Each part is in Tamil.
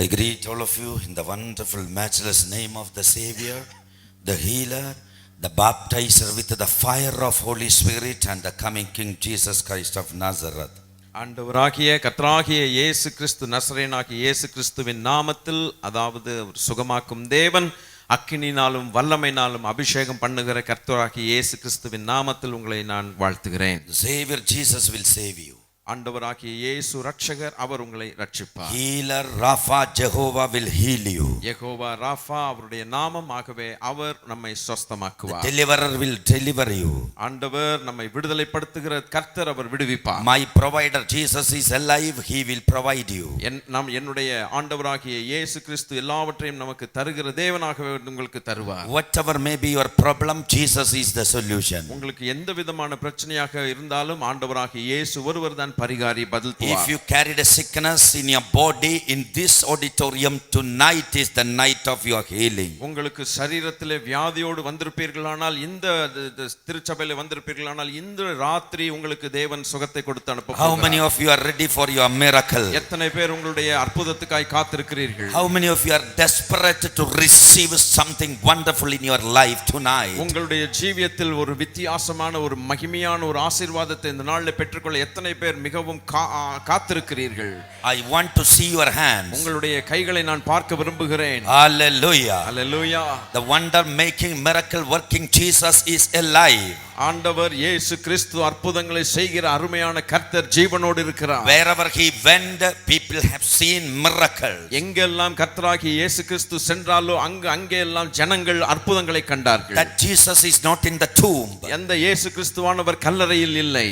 I greet all of you in the wonderful, matchless name of the Savior, the Healer, the Baptizer with the fire of Holy Spirit, and the coming King Jesus Christ of Nazareth. ஆண்டவராகிய கர்த்தராகிய இயேசு கிறிஸ்து நசரேயனாகிய இயேசு கிறிஸ்துவின் நாமத்தில், அதாவது சுகமாக்கும் தேவன், அக்கினினாலும் வல்லமையினாலும் அபிஷேகம் பண்ணுகிற கர்த்தராகிய இயேசு கிறிஸ்துவின் நாமத்தில் உங்களை நான் வாழ்த்துகிறேன். The Savior Jesus will save you. ஆண்டவராகிய இயேசு ரட்சகர், அவர் உங்களை ரட்சிப்பார். Healer Rapha Jehovah will heal you. Jehovah Rafah அவருடைய நாமம், ஆகவே அவர் நம்மை சொஸ்தமாக்குவார். The Deliverer will deliver you. ஆண்டவர் நம்மை விடுதலைப்படுத்துகிற கர்த்தர், அவர் விடுவிப்பார். My provider Jesus is alive, he will provide you. என்னுடைய ஆண்டவராகிய இயேசு கிறிஸ்து எல்லாவற்றையும் நமக்கு தருகிற தேவனாகவே உங்களுக்கு தருவார். Whatever may be your problem, Jesus is the solution. உங்களுக்கு எந்த விதமான பிரச்சனையாக இருந்தாலும் ஆண்டவராகிய இயேசு ஒருவர் தான் பரிகாரி, பதில் தருவார். If you carried a sickness in your body, in this auditorium tonight is the night of your healing. உங்களுக்கு சரீரத்திலே வியாதியோடு வந்திருப்பீர்களானால், இந்த திருச்சபையிலே வந்திருப்பீர்களானால், இந்த ராத்திரி உங்களுக்கு தேவன் சுகத்தை கொடுத்து அனுப்ப போகிறார். How many of you are ready for your miracle? எத்தனை பேர் உங்களுடைய அற்புதத்துக்காய் காத்திருக்கிறீர்கள்? How many of you are desperate to receive something wonderful in your life tonight? உங்களுடைய ஜீவியத்தில் ஒரு வித்தியாசமான, ஒரு மகிமையான ஒரு ஆசீர்வாதத்தை இந்த நாளில் பெற்றுக்கொள்ள எத்தனை பேர் மிகவும் காத்திருக்கிறீர்கள்? I want to see your hands. உங்களுடைய கைகளை நான் பார்க்க விரும்புகிறேன். Hallelujah. Hallelujah. The wonder making, miracle working Jesus is alive. ஆண்டவர் இயேசு கிறிஸ்து அற்புதங்களை செய்கிற அருமையான கர்த்தர் ஜீவனோடு இருக்கிறார். Wherever he went, people have seen miracles. எங்கெல்லாம் கர்த்தராகிய இயேசு கிறிஸ்து சென்றாலோ அங்கே எல்லாம் ஜனங்கள் அற்புதங்களை கண்டார்கள். That Jesus is not in the tomb. அந்த இயேசு கிறிஸ்துவானவர் கல்லறையில் இல்லை.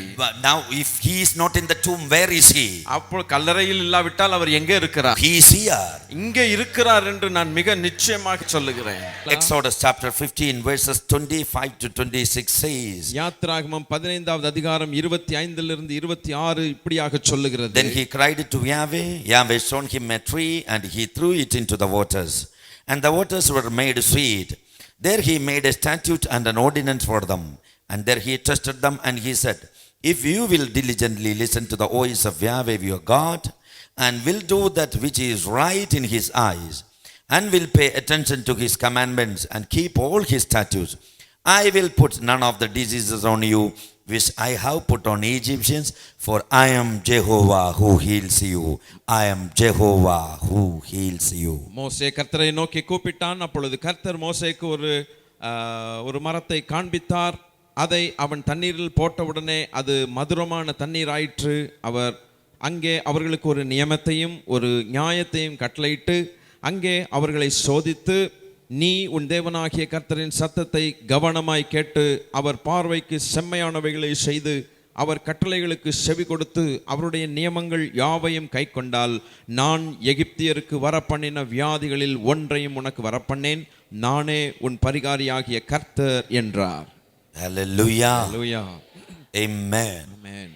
Now if he is not in the tomb, where is he? அப்போ கல்லறையில் இல்லாவிட்டால் அவர் எங்கே இருக்கிறார்? He is here. இங்கே இருக்கிறார் என்று நான் மிக நிச்சயமாக சொல்லுகிறேன். Exodus chapter 15 verses 25 to 26 says, யாத்ராகமம் 15வது அதிகாரம் 25 லிருந்து 26 இப்படியாக சொல்லுகிறது. Then he cried to Yahweh. Yahweh showed him a tree, and he threw it into the waters, and the waters were made sweet. There he made a statute and an ordinance for them, and there he tested them, and he said, if you will diligently listen to the voice of Yahweh your God, and will do that which is right in his eyes, and will pay attention to his commandments and keep all his statutes, I will put none of the diseases on you which I have put on Egyptians, for I am Jehovah who heals you. I am Jehovah who heals you. மோசே கர்த்தரை நோக்கி கூப்பிட்டான். அப்பொழுது கர்த்தர் மோசேக்கு ஒரு மரத்தை காண்பித்தார். அதை அவன் தண்ணீரில் போட்டவுடனே அது மதுரமான தண்ணீர் ஆயிற்று. அவர் அங்கே அவர்களுக்கு ஒரு நியமத்தையும் ஒரு நியாயத்தையும் கட்டளையிட்டு அங்கே அவர்களை சோதித்து, நீ உன் தேவனாகிய கர்த்தரின் சத்தத்தை கவனமாய் கேட்டு அவர் பார்வைக்கு செம்மையானவைகளை செய்து அவர் கட்டளைகளுக்கு செவி கொடுத்து அவருடைய நியமங்கள் யாவையும் கை கொண்டால், நான் எகிப்தியருக்கு வரப்பண்ணின வியாதிகளில் ஒன்றையும் உனக்கு வரப்பண்ணேன். நானே உன் பரிகாரியாகிய கர்த்தர் என்றார். Hallelujah. Hallelujah. Amen. Amen.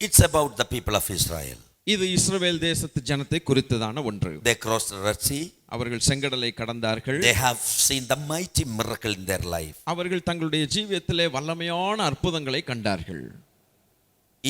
It's about the people of Israel. இது இஸ்ரவேல் தேசத்து ஜனத்தை குறித்ததான ஒன்று. They crossed the Red Sea. அவர்கள் செங்கடலை கடந்தார்கள். They have seen the mighty miracle in their life. அவர்கள் தங்களுடைய ஜீவியத்திலே வல்லமையான அற்புதங்களை கண்டார்கள்.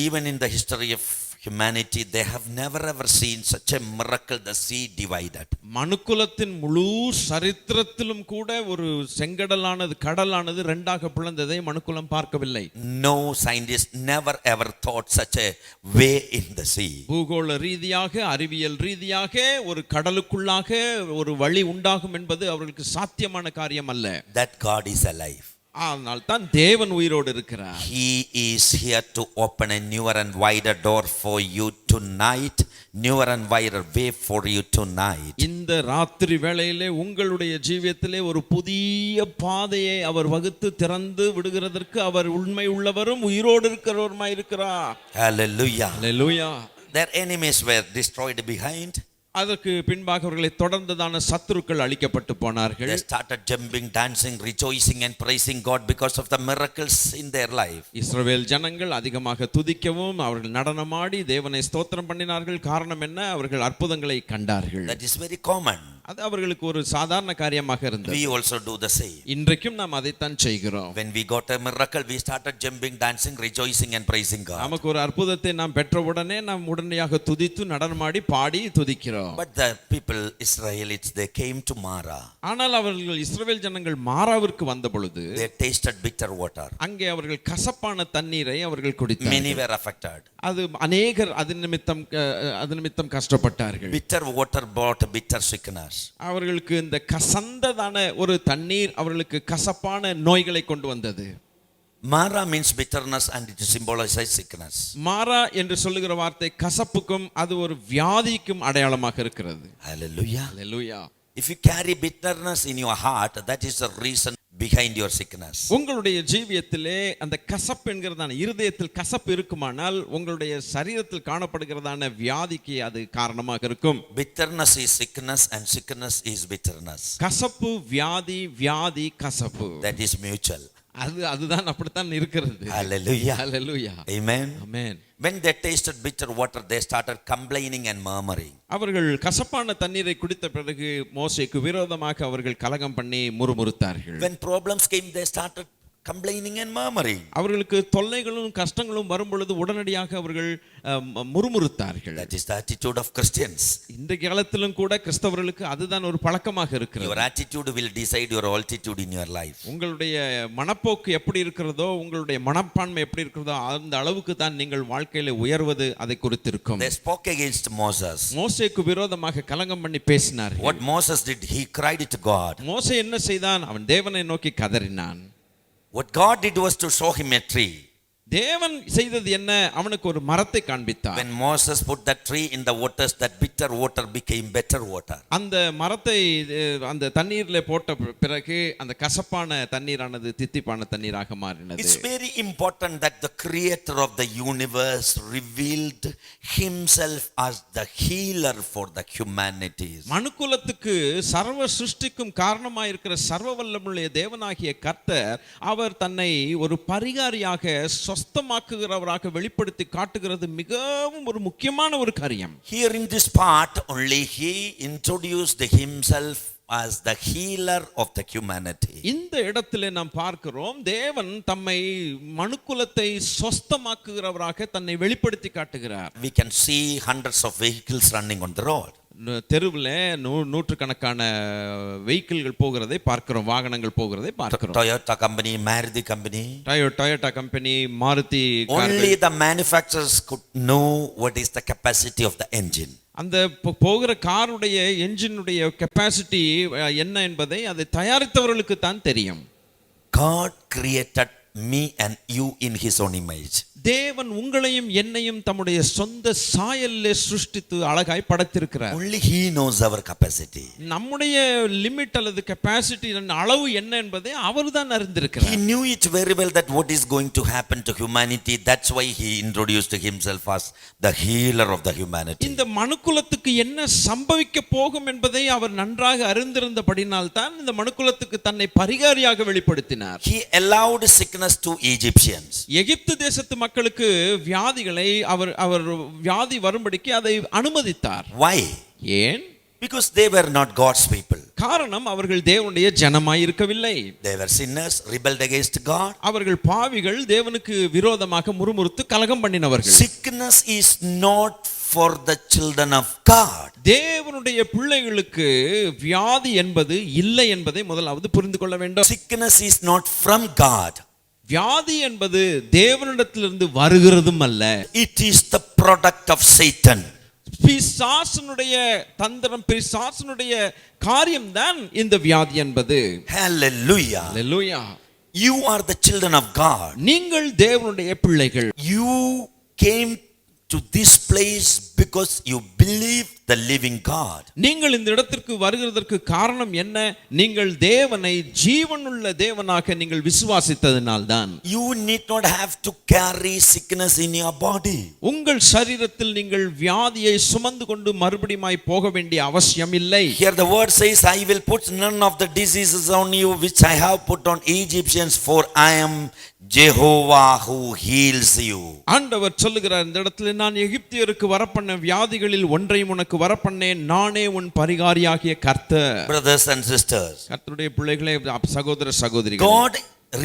Even in the history of humanity, they have never ever seen such a miracle, the sea divided. மனுக்குலத்தின் முழு சரித்திரத்திலும் கூட ஒரு செங்கடலானது, கடலானது இரண்டாக பிளந்ததை மனுக்குலம் பார்க்கவில்லை. No scientist never ever thought such a way in the sea. பூகோள ரீதியாக, அறிவியல் ரீதியாக ஒரு கடலுக்குள்ளாக ஒரு வழி உண்டாகும் என்பது அவர்களுக்கு சாத்தியமான காரியம் அல்ல. That God is alive. ஆனால் தான் தேவன் உயிரோடு இருக்கிறார். He is here to open a newer and wider door for you tonight. Newer and wider way for you tonight. இந்த ராத்திரி வேளையிலே உங்களுடைய ஜீவியத்திலே ஒரு புதிய பாதையை அவர் வகுத்து திறந்து விடுகிறதற்கு அவர் உண்மை உள்ளவரும் உயிரோடு இருக்கிறவருமாய் இருக்கிறார். Hallelujah. Hallelujah. Their enemies were destroyed behind. அதற்கு பின்பாக அவர்களை தொடர்ந்ததான சத்துருக்கள் அழிக்கப்பட்டு போனார்கள். They started jumping, dancing, rejoicing and praising God because of the miracles in their life. இஸ்ரவேல் ஜனங்கள் அதிகமாக துதிக்கவும் அவர்கள் நடனமாடி தேவனை ஸ்தோத்திரம் பண்ணினார்கள். காரணம் என்ன? அவர்கள் அற்புதங்களை கண்டார்கள். That is very common. அது அவர்களுக்கு ஒரு சாதாரண காரியமாக இருந்தது. We also do the same. இன்றைக்கும் நாம் அதைத்தான் செய்கிறோம். When we got a miracle, we started jumping, dancing, rejoicing and praising God. நமக்கு ஒரு அற்புதத்தை நாம் பெற்றவுடனே நாம் உடனடியாக துதித்து நடனமாடி பாடி துதிக்கிறோம். But the people, Israelites, they came to Mara. ஆனால் அவர்கள் இஸ்ரவேல் ஜனங்கள் மாராவிற்கு வந்த பொழுது They tasted bitter water. அங்கே அவர்கள் கசப்பான தண்ணீரை அவர்கள் குடித்தார்கள். Many were affected. அது அநேகர் அது நிமித்தம் கஷ்டப்பட்டார்கள். Bitter water brought bitter sickness. அவர்களுக்கு இந்த கசந்ததான ஒரு தண்ணீர் அவர்களுக்கு கசப்பான நோய்களை கொண்டு வந்தது. Mara means bitterness and it symbolizes sickness. மாரா என்று சொல்லுகிற வார்த்தை கசப்புக்கும் அது ஒரு வியாதிக்கும் அடையாளமாக இருக்கிறது. Hallelujah. Hallelujah. If you carry bitterness in your heart, that is the reason behind your sickness. உங்களுடைய ஜீவியத்திலே அந்த கசப்பு என்கிறதான இருதயத்தில் கசப்பு இருக்குமானால் உங்களுடைய சரீரத்தில் காணப்படுகிறதான வியாதிக்கு அது காரணமாக இருக்கும். Bitterness is sickness and sickness is bitterness. கசப்பு வியாதி, வியாதி கசப்பு. That is mutual. அதுதான் அப்படித்தான் இருக்கிறது. Hallelujah. Hallelujah. Amen. Amen. When they tasted bitter water, they started complaining and murmuring. அவர்கள் கசப்பான தண்ணீரை குடித்த பிறகு மோசேக்கு விரோதமாக அவர்கள் கலகம் பண்ணி முறுமுறுத்தார்கள். When problems came, they started complaining and murmuring. அவர்களுக்கு தொல்லைகளும் கஷ்டங்களும் வரும் பொழுது உடனடியாக அவர்கள் முறுமுறுத்தார்கள். That is the attitude of Christians. இந்த காலத்திலும் கூட கிறிஸ்தவர்களுக்கு அதுதான் ஒரு பழக்கமாக இருக்கிறது. Your attitude will decide your altitude in your life. உங்களுடைய மனப்போக்கு எப்படி இருக்கிறதோ, உங்களுடைய மனப்பான்மை எப்படி இருக்கிறதோ அந்த அளவுக்கு தான் நீங்கள் வாழ்க்கையில உயர்வது அதை குறித்து இருக்கும். They spoke against Moses. மோசேக்கு விரோதமாக கலகம் பண்ணி பேசினார்கள். What Moses did, he cried to God. மோசே என்ன செய்தான்? அவன் தேவனை நோக்கி கதறினான். What God did was to show him a tree. தேவன் செய்தது என்ன? அவனுக்கு ஒரு மரத்தை காண்பித்தார். When Moses put that tree in the waters, that bitter water became better water. அந்த மரத்தை அந்த தண்ணீரிலே போட்ட பிறகு அந்த கசப்பான தண்ணீரானது தித்திப்பான தண்ணீராக மாறினது. It's very important that the creator of the universe revealed himself as the healer for the humanity. மனுக்குலத்துக்கு சர்வ சிருஷ்டிக்கும் காரணமாய் இருக்கிற சர்வ வல்லமுள்ள தேவனாகிய கர்த்தர் அவர் தன்னை ஒரு பரிகாரியாக சொஸ்தமாக்குகிறவராக வெளிப்படுத்தி காட்டுகிறது மிகவும் ஒரு முக்கியமான ஒரு காரியம். Here in this part only he introduced himself as the healer of the humanity. இந்த இடத்திலே நாம் பார்க்கிறோம் தேவன் தம்மை மனுக்குலத்தை சொஸ்தமாக்குகிறவராக தன்னை வெளிப்படுத்தி காட்டுகிறார். We can see hundreds of vehicles running on the road. தெருவில் நூற்றுக்கணக்கான வெஹிக்கிள்கள் போகிறதை பார்க்கிறோம், வாகனங்கள் போகிறதை பார்க்கிறோம். Toyota company, Maruti company. Toyota company, Maruti. Only the manufacturers could know what is the capacity of the engine. அந்த போகிற காருடைய என்ஜினுடைய கெப்பாசிட்டி என்ன என்பதை அதை தயாரித்தவர்களுக்கு தான் தெரியும். God created me and you in his own image. தேவன் உங்களையும் என்னையும் தம்முடைய சொந்த சாயலிலே சிருஷ்டித்து அழகாய் படைத்திருக்கிறார். Only he knows our capacity. நம்முடைய லிமிட் அல்லது கெப்பாசிட்டி அளவு என்ன என்பதை அவர்தான் அறிந்திருக்கிறார். He knew it very well that what is going to happen to humanity. That's why he introduced himself as the healer of the humanity. இந்த மனுக்குலத்துக்கு என்ன சம்பவிக்க போகும் என்பதை அவர் நன்றாக அறிந்திருந்தபடினால் தான் இந்த மனுக்குலத்துக்கு தன்னை பரிகாரியாக வெளிப்படுத்தினார். He allowed sickness to Egyptians. எகிப்து தேசத்து மக்களுக்கு வியாதிகளை அவர் வியாதி வரும்படிக்கு அதை அனுமதித்தார். Why? ஏன்? Because they were not God's people. காரணம் அவர்கள் தேவனுடைய ஜனமாய் இருக்கவில்லை. They were sinners, rebelled against God. அவர்கள் பாவிகள், தேவனுக்கு விரோதமாக முறுமுறுத்து கலகம் பண்ணினவர்கள். Sickness is not for the children of God. தேவனுடைய பிள்ளைகளுக்கு வியாதி என்பது இல்லை என்பதை முதலாவது புரிந்து கொள்ள வேண்டும். Sickness is not from God. வியாதி என்பது தேவனிடத்திலிருந்து வருகிறதும் அல்ல. It is the product of Satan. பிசாசனுடைய தந்திரம், பிசாசனுடைய காரியம்தான் இந்த வியாதி என்பது. Hallelujah. Hallelujah. You are the children of God. நீங்கள் தேவனுடைய பிள்ளைகள். You came to this place because you believe the living God. நீங்கள் இந்த இடத்திற்கு வருகிறதற்கு காரணம் என்ன? நீங்கள் தேவனை ஜீவனுள்ள தேவனாக நீங்கள் விசுவாசித்ததினால்தான். You need not have to carry sickness in your body. உங்கள் சரீரத்தில் நீங்கள் வியாதியை சுமந்து கொண்டு மறுபடியுமாய் போக வேண்டிய அவசியம் இல்லை. Here the word says, I will put none of the diseases on you which I have put on Egyptians, for I am Jehovah who heals you. ஆண்டவர் சொல்லுகிறார், இந்த இடத்துல நான் எகிப்தியருக்கு வரப்பண்ண வியாதிகளில் ஒன்றையும் உனக்கு வரப்பண்ணேன், நானே உன் பரிகாரியாகிய கர்த்தர். Brothers and sisters, கர்த்தருடைய பிள்ளைகளே, சகோதர சகோதரிகளே, God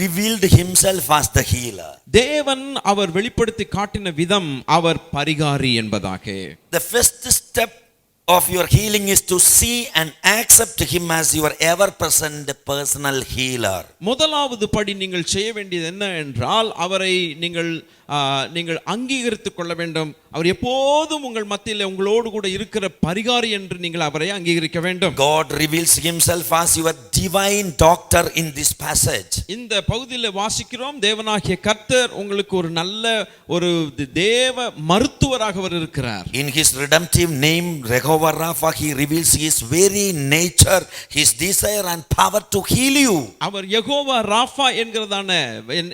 revealed himself as the healer. தேவன் அவர் வெளிப்படுத்தி காட்டின விதம் அவர் பரிகாரி என்பதாக. The first step of your healing is to see and accept him as your ever present personal healer. முதலாவது படி நீங்கள் செய்ய வேண்டியது என்ன என்றால், அவரை நீங்கள் அங்கீகரித்துக் கொள்ள வேண்டும். அவர் எப்போதும் உங்கள் மத்தியில் உங்களோடு கூட இருக்கிற பரிகாரி என்று நீங்கள் அவரை அங்கீகரிக்க வேண்டும். God reveals himself as your divine doctor in this passage. இந்த பகுதியில் வாசிக்கிறோம், தேவனாகிய கர்த்தர் உங்களுக்கு ஒரு நல்ல ஒரு தேவ மருத்துவராக அவர் இருக்கிறார். In his redemptive name Jehovah Rapha, he reveals his very nature, his desire and power to heal you. அவர் யெகோவா ராஃபா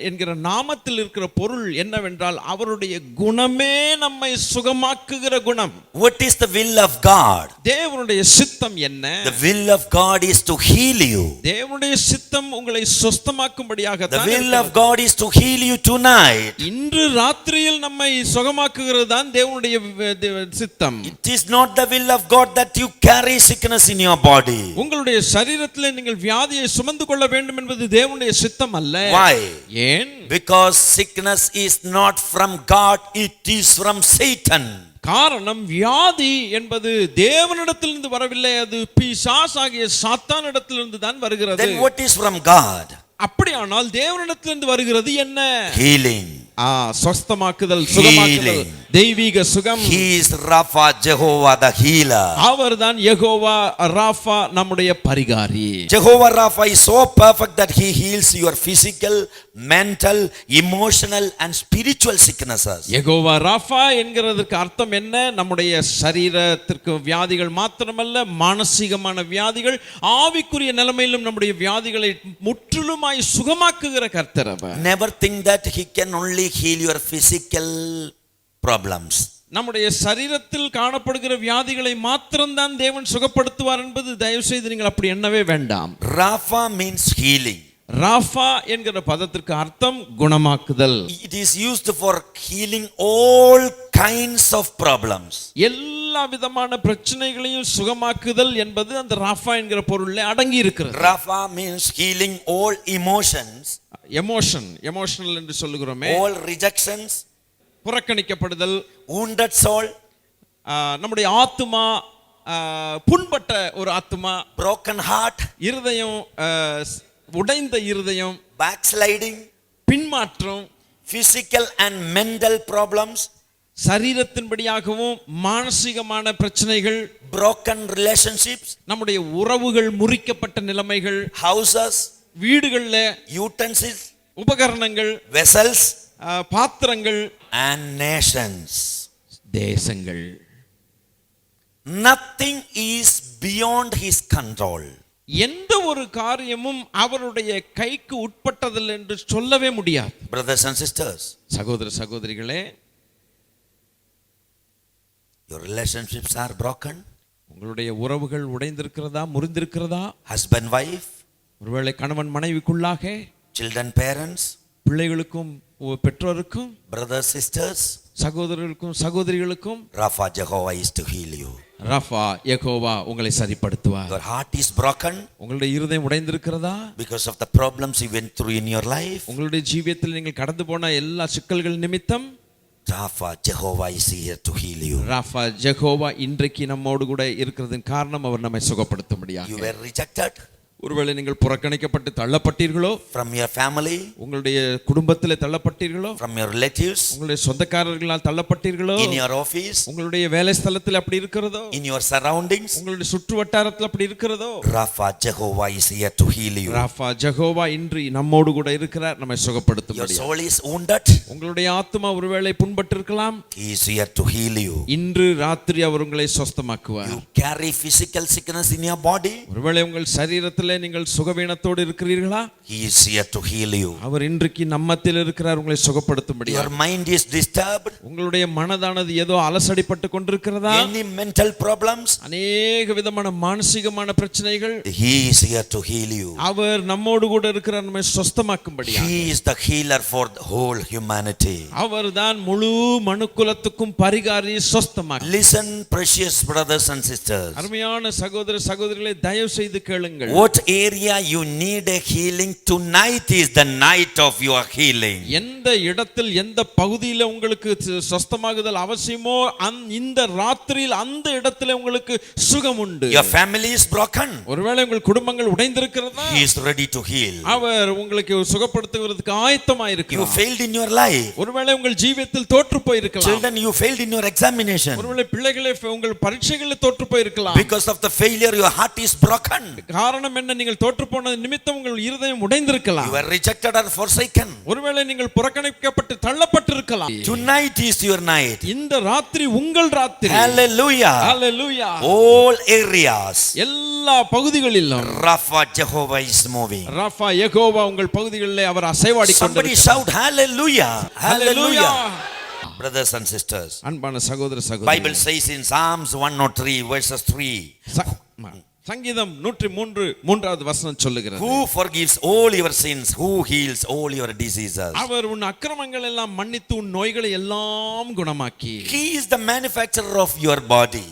என்கிற நாமத்தில் இருக்கிற பொருள் என்னவென்றால், அவருடைய குணமே நம்மை சுகமாக்குகிற குணம். What is the will of God? தேவனுடைய சித்தம் என்ன? The will of God is to heal you. தேவனுடைய சித்தம் உங்களை சுஸ்தமாக்கும்படியாக The தான் will of God is to heal you tonight. இன்று ராத்திரியில் நம்மை சுகமாக்குகிறது தான் தேவனுடைய சித்தம். It is not the will of God that you carry sickness in your body. உங்களுடைய சரீரத்தில் நீங்கள் வியாதியை சுமந்து கொள்ள வேண்டும் என்பது தேவனுடைய சித்தம் அல்ல. Why? ஏன்? Because sickness is not from God, it is from Satan. காரணம், வியாதி என்பது தேவனிடத்திலிருந்து வரவில்லை, அது பிசாசாகிய சாத்தானிடத்திலிருந்து தான் வருகிறது. Then what is from God? அப்படியானால் தேவனிடத்திலிருந்து வருகிறது என்ன? Healing. சொஸ்தமாக்குதல், சுகமாக்குதல், தெய்வீக சுகம். He is Rapha, Jehovah the healer. அவர்தான் யெகோவா ராஃபா, நம்முடைய பரிகாரி. Jehovah Rapha is so perfect that he heals your physical, mental, emotional and spiritual sicknesses. Jehovah Rafah என்கிறதுக்கு அர்த்தம் என்ன? நம்முடைய சரீரத்திற்கு வியாதிகள் மாத்திரமல்ல, மானசீகமான வியாதிகள், ஆவிக்குரிய நிலைமையிலும் நம்முடைய வியாதிகளை முற்றிலுமாய் சுகமாக்குகிற கர்த்தர் அவர். Never think that he can only heal your physical problems. நம்முடைய சரீரத்தில் காணப்படுகிற வியாதிகளை மாத்திரம்தான் தேவன் சுகப்படுத்துவார் என்பது தயவு செய்து நீங்கள் அப்படி எண்ணவே வேண்டாம். Rapha means healing. ராஃபா என்கிற பதத்திற்கு அர்த்தம் குணமாக்குதல். It is used for healing all kinds of problems. எல்லா விதமான பிரச்சனைகளையும் சுகமாக்குதல் என்பது அந்த ராஃபா என்கிற பொருளில் அடங்கி இருக்கிறது. Rapha means healing all emotions. Emotional என்று சொல்லுகிறோமே, all rejections, புறக்கணிக்கப்படுதல், wounded soul, நம்முடைய ஆத்துமா, புண்பட்ட ஒரு ஆத்துமா, broken heart, இருதயம், உடைந்த இருதயம், backsliding, பின்மாற்றம், physical and mental problems, சரீரத்தின்படியாகவும் மானசீகமான பிரச்சனைகள், broken relationships, நம்முடைய உறவுகள் முறிக்கப்பட்ட நிலைமைகள், houses, வீடுகள்ல utensils, உபகரணங்கள், vessels பாத்திரங்கள் and nations. தேசங்கள். Nothing is beyond his control. எந்த ஒரு காரியமும் அவருடைய கைக்கு உட்பட்டதில்லை என்று சொல்லவே முடியாது. Brothers and sisters, சகோதர சகோதரிகளே, your relationships are broken. உங்களுடைய உறவுகள் உடைந்திருக்கிறதா, முறிந்திருக்கிறதா? Husband, wife, ஒருவேளை கணவன் மனைவிக்குள்ளாக, children, parents, பிள்ளைகளுக்கும் பெற்றோருக்கும், brothers, sisters, சகோதரர்களுக்கும் சகோதரிகளுக்கும், Rapha, Jehovah is to heal you. Rafah Jehovah உங்களை சரிப்படுத்துவார். Your heart is broken உங்களுடைய இருதயம் உடைந்திருக்கிறதா? because of the problems you went through in your life. உங்களுடைய ஜீவியத்தில் நீங்கள் கடந்து போன எல்லா சிக்கல்கள் நிமித்தம் Rapha, Jehovah is here to heal you. Rafah Jehovah இன்றைக்கு நம்மோடு கூட இருக்கிறதுக்கு காரணம் அவர் நம்மை சுகப்படுத்தும்படியாக. You were rejected ஒருவேளை நீங்கள் புறக்கணிக்கப்பட்டு தள்ளப்பட்டீர்களோ, from your family, உங்களுடைய குடும்பத்திலே தள்ளப்பட்டீர்களோ, from your relatives, உங்களுடைய சொந்தக்காரர்களால் தள்ளப்பட்டீர்களோ, in your office, உங்களுடைய வேலை ஸ்தலத்தில் அப்படி இருக்கிறதோ, in your surroundings, உங்களுடைய சுற்று வட்டாரத்தில் அப்படி இருக்கிறதோ, Rapha, Jehovah is here to heal you. Rafah Jehovah இன்று நம்மோடு கூட இருக்கிறார், நம்மை Your சுகப்படுத்தும்படியாக. soul is wounded, உங்களுடைய ஆத்துமா ஒருவேளை புண்பட்டிருக்கலாம், he is here to heal you. இன்று ராத்திரி அவர் உங்களை சொஸ்தமாக்குவார். You carry physical sickness in your body, ஒருவேளை உங்கள் சரீரத்தில் நாட்களிலே நீங்கள் சுகவீனத்தோடு இருக்கிறீர்களா? He is here to heal you. அவர் இன்றைக்கு நம்மத்தில் இருக்கிறார் உங்களை சுகப்படுத்தும்படியாக. Your mind is disturbed. உங்களுடைய மனதானது ஏதோ அலசடிப்பட்டு கொண்டிருக்கிறதா? Any mental problems? அநேக விதமான மானசீகமான பிரச்சனைகள். He is here to heal you. அவர் நம்மோடு கூட இருக்கிறார் நம்மை சுஸ்தமாக்கும்படியாக. He is the healer for the whole humanity. அவர்தான் முழு மனுக்குலத்துக்கும் பரிகாரி சுஸ்தமாக்கு. Listen, precious brothers and sisters. அருமையான சகோதர சகோதரிகளே, தயவு செய்து கேளுங்கள். What area you need a healing, tonight is the night of your healing. எந்த இடத்தில் எந்த பகுதியில் உங்களுக்கு சுஸ்தமாகுதல் அவசியமோ இந்த ராத்திரியில் அந்த இடத்துல உங்களுக்கு சுகம் உண்டு. Your family is broken. ஒருவேளை உங்கள் குடும்பங்கள் உடைந்திருக்கிறதா? He is ready to heal. அவர் உங்களுக்கு சுகப்படுத்துவதற்கு ஆயத்தமாக இருக்கிறார். You failed in your life. ஒருவேளை உங்கள் ஜீவியத்தில் தோற்று போயிருக்கலாம். Children, you failed in your examination. ஒருவேளை பிள்ளைகளே உங்கள் பரீட்சைகளில் தோற்று போயிருக்கலாம். Because of the failure, your heart is broken. காரணம் என்ன? நீங்கள் தோற்று போன நிமித்தம் உங்கள் இருதயம் உடைந்திருக்கலாம். You were rejected or forsaken. ஒருவேளை நீங்கள் புறக்கணிக்கப்பட்டு தள்ளப்பட்டிருக்கலாம். Tonight is your night. இந்த ராத்திரி உங்கள் ராத்திரி. Hallelujah. Hallelujah. All areas. எல்லா பகுதிகளிலும் Rapha, Jehovah is moving. Rafah Jehovah உங்கள் பகுதிகளிலே அவர் அசைவாடி Somebody கொண்டிருக்கிறார். shout hallelujah. Hallelujah. Brothers and sisters. அன்பான சகோதர Bible சகோதரிகளே, says in Psalms 103 verses 3. சங்கீதம் 103 மூன்றாவது வசனம் சொல்லுகிறது. Who forgives all your sins, who heals all your diseases. அவர் உன் அக்கிரமங்கள் எல்லாம் மன்னித்து உன் நோய்களை எல்லாம் குணமாக்கி. He is the manufacturer of your body.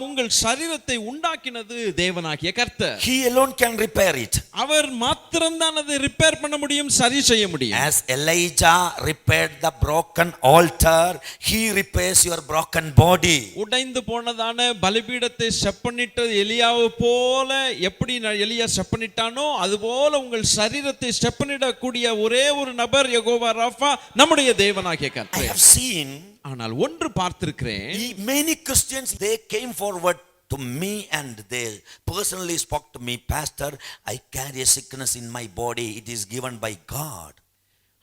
உங்கள் சரீரத்தை உண்டாக்கினது தேவனாகிய கர்த்தர். He alone can repair it. அவர் மாத்திரம்தான் அதை ரிப்பேர் பண்ண முடியும், சரி செய்ய முடியும். As Elijah repaired the broken altar, he repairs your broken body. உடைந்து போனதான பலிபீடத்தை செப்பனிட்ட எலியாவை போல எப்படி எலியா செப்பனிட்டானோ அதுபோல உங்கள் சரீரத்தை செப்பனிடக்கூடிய ஒரே ஒரு நபர் யெகோவா ராஃபா நம்முடைய தேவனாகிய I கர்த்தர். have seen ஆனால் ஒன்று பார்த்திருக்கிறேன். many Christians, they came forward to me and they personally spoke to me, Pastor, I carry a sickness in my body, it is given by God.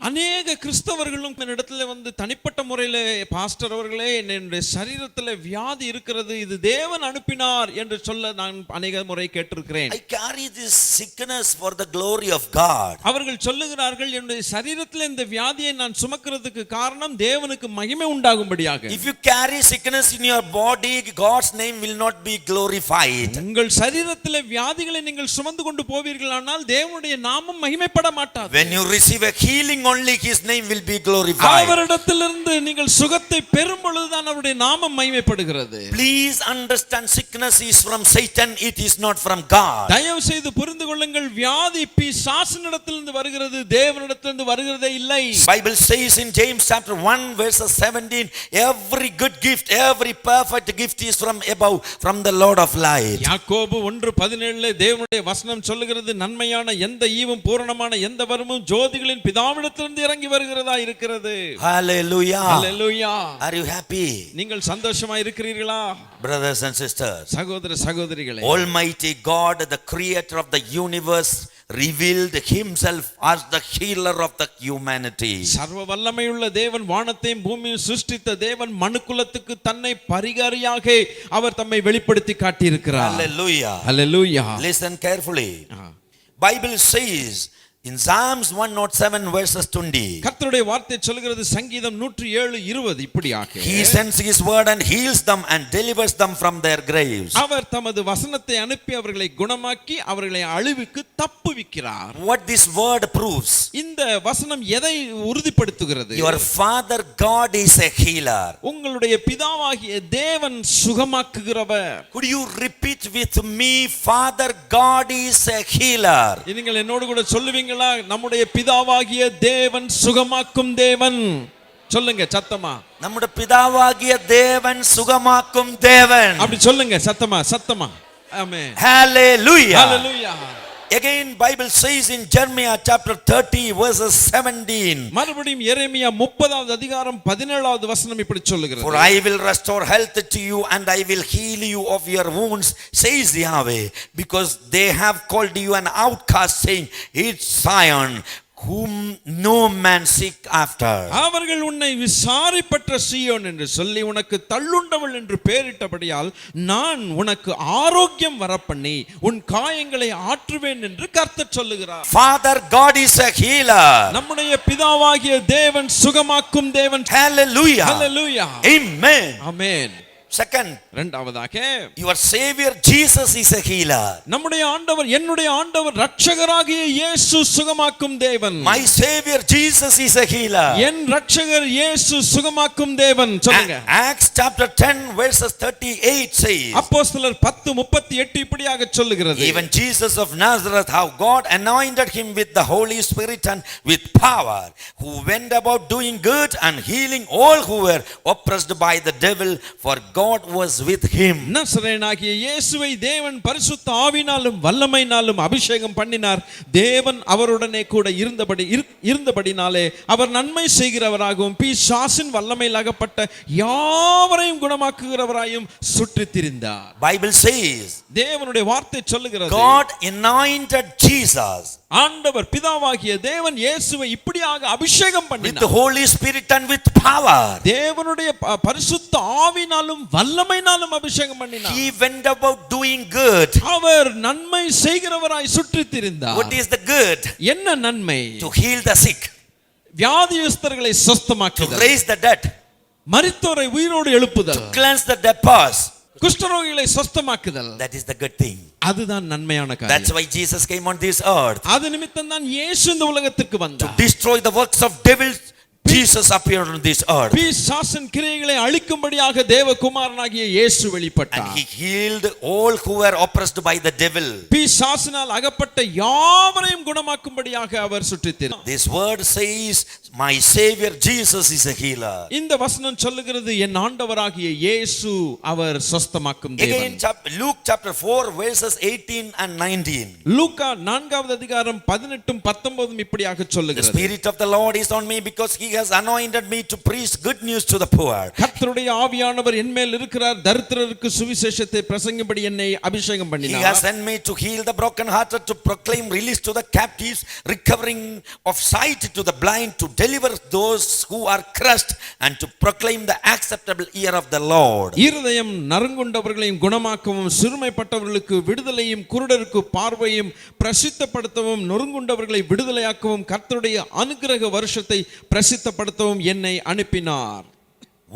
அநேக கிறிஸ்தவர்களும் என்னிடத்துல வந்து தனிப்பட்ட முறையில், பாஸ்டர் அவர்களே என்னுடைய சரீரத்தில் வியாதி இருக்கிறது, இது தேவன் அனுப்பினார் என்று சொல்ல நான் அநேக முறை கேட்டிருக்கிறேன். I carry this sickness for the glory of God. அவர்கள் சொல்லுகிறார்கள், என்னுடைய சரீரத்தில் இந்த வியாதியை நான் சுமக்கிறதுக்கு காரணம் தேவனுக்கு மகிமை உண்டாகும்படியாக. If you carry sickness in your body, God's name will not be glorified. உங்கள் சரீரத்தில் வியாதிகளை நீங்கள் சுமந்து கொண்டு போவீர்களானால் தேவனுடைய நாமம் மகிமைப்பட மாட்டாது. When you receive a healing, only his name will be glorified. அவரிடத்திலிருந்து நீங்கள் சுகத்தை பெறும் பொழுதுதான் அவருடைய நாமம் மகிமைப்படுகிறது. Please understand, sickness is from Satan, it is not from God. தயவு செய்து புரிந்து கொள்ளுங்கள், வியாதி பிசாசினிடத்திலிருந்து வருகிறது, தேவனிடத்திலிருந்து வருகிறதே இல்லை. Bible says in James chapter 1 verses 17, every good gift, every perfect gift is from above, from the Lord of light. யாக்கோபு 1:17 தேவனுடைய வசனம் சொல்லுகிறது, நன்மையான எந்த ஈவும் பூரணமான எந்த வரமும் ஜோதிகளின் பிதாவிடத்திலிருந்து இறங்கி வருகிறதா இருக்கிறது. Hallelujah. Hallelujah. Are you happy? நீங்கள் சந்தோஷமா இருக்கிறீர்களா? Brothers and sisters, சகோதர சகோதரிகளே, Almighty God, the creator of the universe, revealed himself as the healer of the humanity. சர்வ வல்லமையுள்ள தேவன், வானத்தையும் பூமியையும் சிருஷ்டித்த தேவன், மனுக்குலத்துக்கு தன்னை பரிகாரியாக அவர் தம்மை வெளிப்படுத்தி காட்டியிருக்கிறார். Hallelujah. Hallelujah. Listen carefully. Bible says in Psalms 107 verses 20, கர்த்தருடைய வார்த்தை சொல்கிறது, சங்கீதம் 107:20 இப்படியாக, He sends his word and heals them and delivers them from their graves. அவர் தமது வசனத்தை அனுப்பி அவர்களை குணமாக்கி அவர்களை அழிவுக்கு தப்புவிக்கிறார். What this word proves? இந்த வசனம் எதை உறுதிப்படுத்துகிறது? Your Father God is a healer. உங்களுடைய பிதாவாகிய தேவன் சுகமாக்குகிறவர். Could you repeat with me, Father God is a healer? நீங்கள் என்னோடு கூட சொல்லுவீங்களா? நம்முடைய பிதாவாகிய தேவன் சுகமாக்கும் தேவன். சொல்லுங்க சத்தமா. நம்முடைய பிதாவாகிய தேவன் சுகமாக்கும் தேவன். அப்படி சொல்லுங்க சத்தமா சத்தமா. ஆமென். Hallelujah. Hallelujah. Again Bible says in Jeremiah chapter 30 verses 17, மறுபடியும் எரேமியா 30வது அதிகாரம் 17வது வசனம் இப்படி சொல்லுகிறது, For I will restore health to you and I will heal you of your wounds, says Yahweh, because they have called you an outcast, saying, It's Zion, whom no man seek after. அவர்கள் உன்னை விசாரிப்பற்ற சீயோன் என்று சொல்லி உனக்கு தள்ளுண்டவள் என்று பெயரிட்டபடியால் நான் உனக்கு ஆரோக்கியம் வரப்பண்ணி உன் காயங்களை ஆற்றுவேன் என்று கர்த்தர் சொல்லுகிறார். Father God is a healer. நம்முடைய பிதாவாகிய தேவன் சுகமாக்கும் தேவன். Hallelujah. Hallelujah. Amen. Amen. Second, இரண்டாவதாக your Savior Jesus is a healer. நம்முடைய ஆண்டவர் என்னுடைய ஆண்டவர் இரட்சகராகிய இயேசு சுகமாக்கும் தேவன். My Savior Jesus is a healer. என் இரட்சகர் இயேசு சுகமாக்கும் தேவன். சொல்லுங்க. Acts chapter 10 verses 38 says, அப்போஸ்தலர் 10:38 இப்படியாக சொல்லுகிறது. even Jesus of Nazareth, how God anointed him with the Holy Spirit and with power, who went about doing good and healing all who were oppressed by the devil, for God was with him. நசரேயனாகிய இயேசுவை தேவன் பரிசுத்த ஆவினாலும் வல்லமையினாலும் அபிஷேகம் பண்ணினார். தேவன் அவருடனே கூட இருந்தபடினாலே அவர் நன்மை செய்கிறவராகவும் பிசாசின் வல்லமையில் அகப்பட்ட யாவரையும் குணமாக்குகிறவராயும் சுற்றித் திரிந்தார். Bible says, தேவனுடைய வார்த்தை சொல்லுகிறது, God anointed Jesus ஆண்டவர் பிதாவாகிய தேவன் இயேசுவை இப்படியாக அபிஷேகம் with பண்ணினார். the Holy Spirit and with power. தேவனுடைய பரிசுத்த ஆவினாலும் வல்லமையினாலும் அபிஷேகம் பண்ணினார். He went about doing good. அவர் நன்மை செய்கிறவராய் சுற்றித் திரிந்தார். What is the good? என்ன நன்மை? To heal the sick, வியாதியஸ்தர்களை to சுத்தமாக்குதல், raise the dead, மரித்தோரை உயிரோடு எழுப்புதல், to cleanse the lepers. குஷ்டரோகிகளை சுத்தமாக்குதல். That is the good thing. அதுதான் நன்மையான That's காரியம். why Jesus came on this earth. அது நிமித்தம் தான் இயேசு இந்த உலகத்திற்கு To வந்தார். destroy the works of devils, Jesus appeared on this earth. பிசாசின் கிரியைகளை அழிக்கும்படியாக தேவகுமாரனாகிய இயேசு And வெளிப்பட்டார். he healed all who were oppressed by the devil. பிசாசினால் அகப்பட்ட யாவரையும் குணமாக்கும்படியாக அவர் சுற்றித் திரிந்தார். This word says, my Savior Jesus is a healer. இந்த வசனம் சொல்லுகிறது, என் ஆண்டவராகிய இயேசு அவர் சொஸ்தமாக்கும் தேவன். Again, Luke chapter 4 verses 18 and 19. லூக்கா 4வது அதிகாரம் 18 19 இப்படியாக The சொல்லுகிறது. Spirit of the Lord is on me because he has anointed me to preach good news to the poor. கர்த்தருடைய ஆவியானவர் என்மேல் இருக்கிறார், தரித்திரருக்கு சுவிசேஷத்தை பிரசங்கிப்படி என்னை அபிஷேகம் He பண்ணினார். has sent me to heal the brokenhearted, to proclaim release to the captives, recovering of sight to the blind, to deliver those who are crushed, and to proclaim the acceptable year of the Lord. இருதயம் நறுங்குண்டவர்களையும் குணமாக்கவும், சிறுமைப்பட்டவர்களுக்கு விடுதலையும், குருடருக்கு பார்வையும் பிரசித்தப்படுத்தவும், நொறுங்குண்டவர்களை விடுதலையாக்கவும், கர்த்தருடைய அனுக்கிரக வருஷத்தை பிரசித்தப்படுத்தவும் என்னை அனுப்பினார்.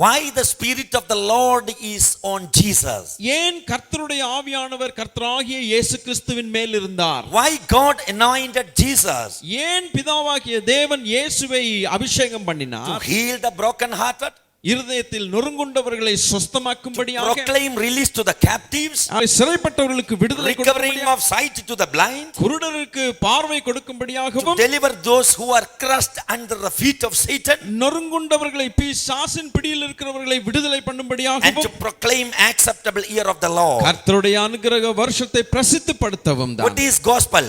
Why the Spirit of the Lord is on Jesus? ஏன் கர்த்தருடைய ஆவியானவர் கர்த்தராகிய இயேசு கிறிஸ்துவின் மேல் இருந்தார்? Why God anointed Jesus? ஏன் பிதாவாகிய தேவன் இயேசுவை அபிஷேகம் To பண்ணினார்? heal the brokenhearted, இருதயத்தில் நொறுங்குண்டவர்களை சொஸ்தமாக்கும்படியாக, proclaim release to the captives, சிறைப்பட்டவர்களுக்கு விடுதலை recovering கொடுக்கும்படியாக, of sight to the blind, குருடருக்கு பார்வை to கொடுக்கும்படியாகவும், deliver those who are crushed under the feet of Satan, நொறுங்குண்டவர்களை பிசாசின் பிடியில் இருக்கிறவர்களை விடுதலை and to பண்ணும்படியாகவும், proclaim acceptable year of the Lord. கர்த்தருடைய அனுக்கிரக வருஷத்தை பிரசித்தப்படுத்தவும் What தான். is gospel?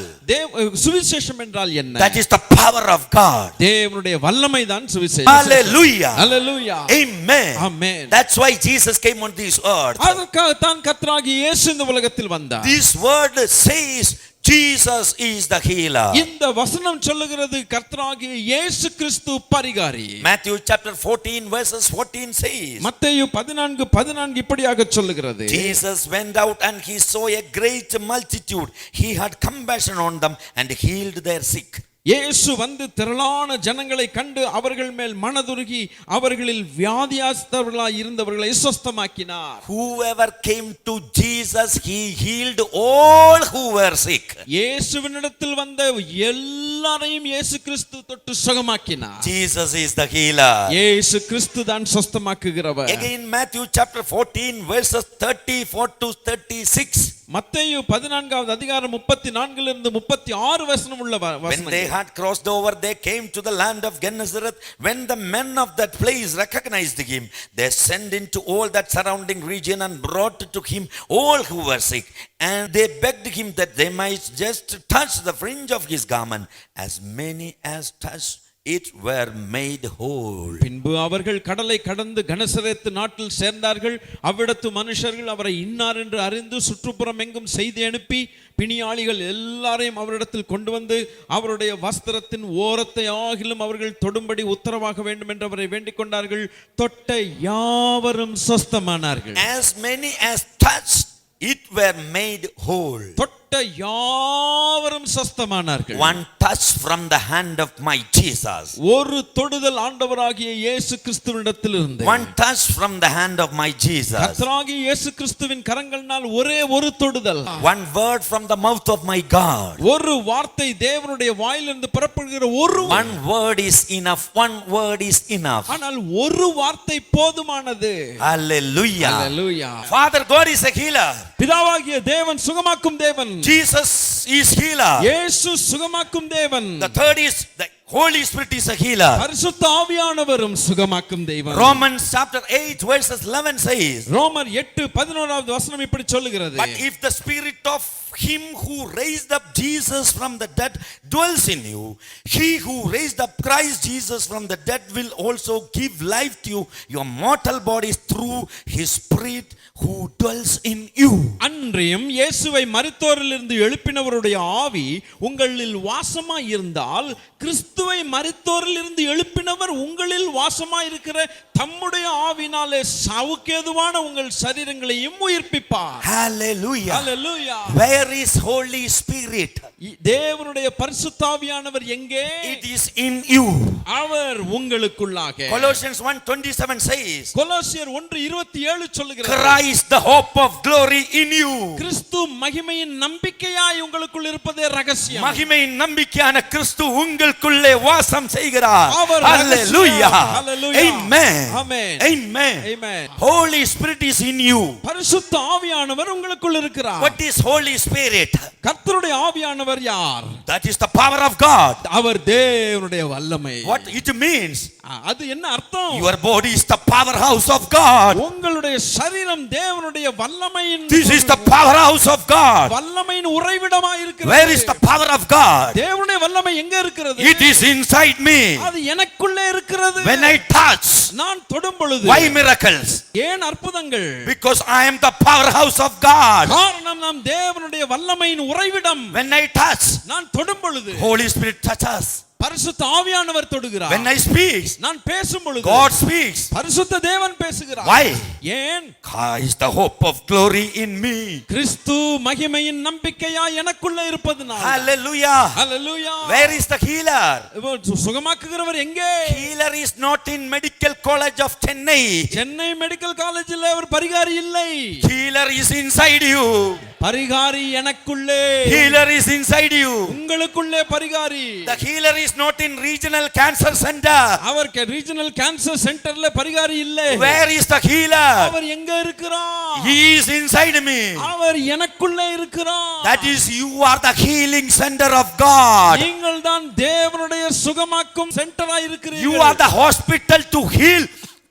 சுவிசேஷம் என்றால் என்ன? That is the power of God. தேவனுடைய வல்லமை தான் சுவிசேஷம். Hallelujah. Hallelujah. Amen. Amen. That's why Jesus came on this earth. அதற்காக தான் கர்த்தராகிய இயேசு இந்த உலகத்தில் வந்தார். This word says Jesus is the healer. இந்த வசனம் சொல்லுகிறது, கர்த்தராகிய இயேசு கிறிஸ்து பரிகாரி. Matthew chapter 14 verses 14 says, மத்தேயு 14:14 இப்படியாக சொல்லுகிறது. Jesus went out and he saw a great multitude. He had compassion on them and healed their sick. இயேசு வந்து திரளான ஜனங்களை கண்டு அவர்கள் மேல் மனதுருகி அவர்களில் வியாதியஸ்தர்களாய் இருந்தவர்களை சுஸ்தமாக்கினார். Whoever came to Jesus, he healed all who were sick. இயேசுவினிடத்தில் வந்த எல்லாரையும் இயேசு கிறிஸ்து தொட்டு சுகமாக்கினார். Jesus is the healer. இயேசு கிறிஸ்து தான் சுஸ்தமாக்குகிறவர். Again Matthew chapter 14 verses 34 to 36. மத்தேயு 14வது அதிகாரம் 34 இருந்து 36 வசனம் உள்ள When they வசனங்கள். had crossed over, they came to the land of Gennesaret. When the men of that place recognized him, they sent into all that surrounding region and brought to him all who were sick. And they begged him that they might just touch the fringe of his garment. As many as touched it were made whole. பின்பு அவர்கள் கடலை கடந்து கனசரேத்து நாட்டில் சேர்ந்தார்கள். அவ்விடத்து மனுஷர்கள் அவரை இன்னார் என்று அறிந்து சுற்றுப்புறம் எங்கும் செய்தி அனுப்பி பிணியாளிகள் எல்லாரையும் அவரிடத்தில் கொண்டு வந்து அவருடைய வஸ்திரத்தின் ஓரத்தை ஆகிலும் அவர்கள் தொடும்படி உத்தரவாக வேண்டும் என்று அவரை வேண்டிக் கொண்டார்கள். தொட்ட யாவரும் சொஸ்தமானார்கள். As many as touched it were made whole. தொட்ட யாவரும் சொஸ்தமானார்கள். One touch from the hand of my Jesus. ஒரு தொடுதல் ஆண்டவராகிய இயேசு கிறிஸ்துவினிடத்திலிருந்து. One touch from the hand of my Jesus. கர்த்தராகிய இயேசு கிறிஸ்துவின் கரங்களினால் ஒரே ஒரு தொடுதல். One word from the mouth of my God. ஒரு வார்த்தை தேவனுடைய வாயிலிருந்து புறப்படுகிற ஒரு One word is enough. One word is enough. ஆனால் ஒரு வார்த்தை போதுமானது. Hallelujah. Hallelujah. Father God is a healer. பிதாவாகிய தேவன் சுகமாக்கும் தேவன். Jesus is healer. இயேசு சுகமாக்கும் தேவன். The third is the Holy Spirit is a healer. பரிசுத்த ஆவியானவரும் சுகமாக்கும் தேவன். Romans chapter 8 verses 11 says, ரோமர் 8:11வது வசனம் இப்படி சொல்லுகிறது. but if the spirit of him who raised up Jesus from the dead dwells in you, he who raised up Christ Jesus from the dead will also give life to your mortal bodies through his spirit who dwells in you. அன்றியும் இயேசுவை மரித்தோரிலிருந்து எழுப்பினவருடைய ஆவி உங்களில் வாசமாய் இருந்தால் கிறிஸ்துவை மரித்தோரிலிருந்து எழுப்பினவர் உங்களில் வாசமாய் இருக்கிற தம்முடைய ஆவினாலே சாவுக்கேதுவான உங்கள் சரீரங்களையும் உயிர்ப்பிப்பார். Hallelujah. Hallelujah. Where is Holy Spirit? தேவனுடைய பரிசுத்த ஆவியானவர் எங்கே? It is in you. Our உங்களுக்குள்ளாக. Colossians 1:27 says, கொலோசியர் 1:27 சொல்லுகிறது. Christ the hope of glory in you. கிறிஸ்து மகிமையின் நம்பிக்கையாய் உங்களுக்குள் இருப்பதே ரகசியம். மகிமையின் நம்பிக்கையான கிறிஸ்து உங்களுக்குள்ளே வாசம் செய்கிறார். Hallelujah. Hallelujah. Amen. Amen. Amen. Amen. Holy Spirit is in you. பரிசுத்த ஆவியானவர் உங்களுக்குள் இருக்கிறார். What is Holy Spirit? கர்த்தருடைய ஆவியானவர் யார்? That is the power of God. அவர் தேவனுடைய வல்லமை. What it means? அது என்ன அர்த்தம்? Your body is the powerhouse of God. உங்களுடைய சரீரம் தேவனுடைய வல்லமையின். This is the powerhouse of God. வல்லமையின் உறைவிடமாய் இருக்கிறது. Where is the power of God? தேவனுடைய வல்லமை எங்க இருக்கிறது? It is inside me. அது எனக்குள்ளே இருக்கிறது. When I touch, நான் தொடும் பொழுது. why miracles? ஏன் அற்புதங்கள்? Because I am the powerhouse of God. காரணம் நாம் தேவனுடைய வல்லமையின் உறைவிடம். When I touch, நான் தொடும் பொழுது Holy Spirit touches. பரிசுத்த ஆவியானவர் தொடுகிறார். When I speak, நான் பேசும் பொழுது God speaks. பரிசுத்த தேவன் பேசுகிறார். Why? ஏன்? God is the hope of glory in me. கிறிஸ்து மகிமையின் நம்பிக்கையா எனக்குள்ள இருப்பதுனால். Hallelujah. Hallelujah. Where is the healer? சுகமாக்குகிறவர் எங்கே? Healer is not in Medical College of Chennai. Chennai medical காலேஜில் அவர் பரிகாரி இல்லை. Healer is inside you. பரிகாரி எனக்குள்ளே. Healer is inside you. உங்களுக்குள்ளே பரிகாரி. The healer is not in regional cancer center. அவர் ரீஜனல் கேன்சர் சென்டர்ல பரிகாரி இல்லை. Where is the healer? அவர் எங்க இருக்கிறார்? He is inside me. அவர் எனக்குள்ளே இருக்கிறார். That is, you are the healing center of God. நீங்கள் தான் தேவனுடைய சுகமாக்கும் சென்டரா இருக்கிறீர்கள். You are the hospital to heal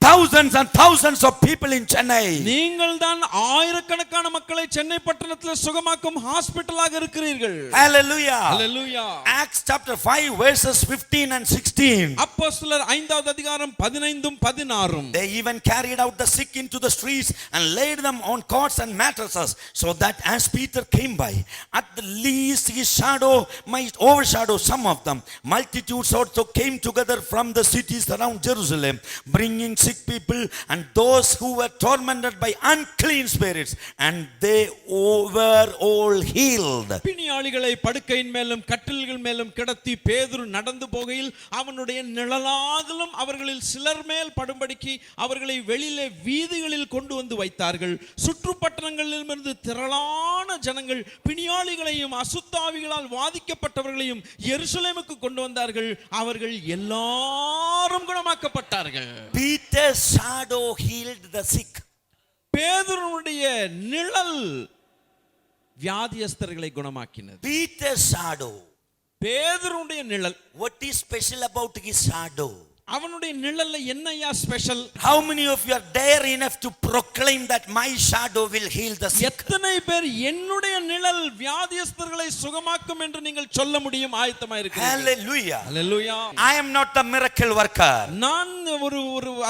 thousands and thousands of people in Chennai. நீங்கள் தான் ஆயிரக்கணக்கான மக்களை சென்னை பட்டணத்தில் சுகமாக்கும் ஹாஸ்பிடலாக இருக்கிறீர்கள். Hallelujah. Hallelujah. Acts chapter 5 verses 15 and 16. அப்போஸ்தலர் 5வது அதிகாரம் 15 16. They even carried out the sick into the streets and laid them on cots and mattresses, so that as Peter came by, at the least his shadow might overshadow some of them. Multitudes also came together from the cities around Jerusalem, bringing sick people and those who were tormented by unclean spirits, and they were all healed. பிணியாளிகளை படுக்கையின் மேலும் கட்டில்கள் மேலும் கிடத்தி பேதுரு நடந்து போகையில் அவனுடைய நிழலாகலும் அவர்களில் சிலர் மேல் படும்படிக்கு அவர்களை வெளியிலே வீதிகளில் கொண்டு வந்து வைத்தார்கள். சுற்றுப்பட்டணங்களிலிருந்து திரளான ஜனங்கள் பிணியாளிகளையும் அசுத்தாவிகளால் வாதிக்கப்பட்டவர்களையும் எருசலேமுக்கு கொண்டு வந்தார்கள். அவர்கள் எல்லாரும் குணமாக்கப்பட்டார்கள். Peter's shadow healed the sick. பேதுருவுடைய நிழல் வியாதியஸ்தர்களை குணமாக்கினது. Peter's shadow. பேதுருவுடைய நிழல். What is special about his shadow? அவனுடைய நிழல்ல என்னையா special? How many of you are dare enough to proclaim that my shadow will heal the sick? எத்தனை பேர் என்னுடைய நிழல் வியாதியஸ்தர்களை சுகமாக்கும் என்று நீங்கள் சொல்ல முடியும். ஆயத்தமா இருக்கிறீர்கள். Hallelujah. Hallelujah. I am not the miracle worker. நான் ஒரு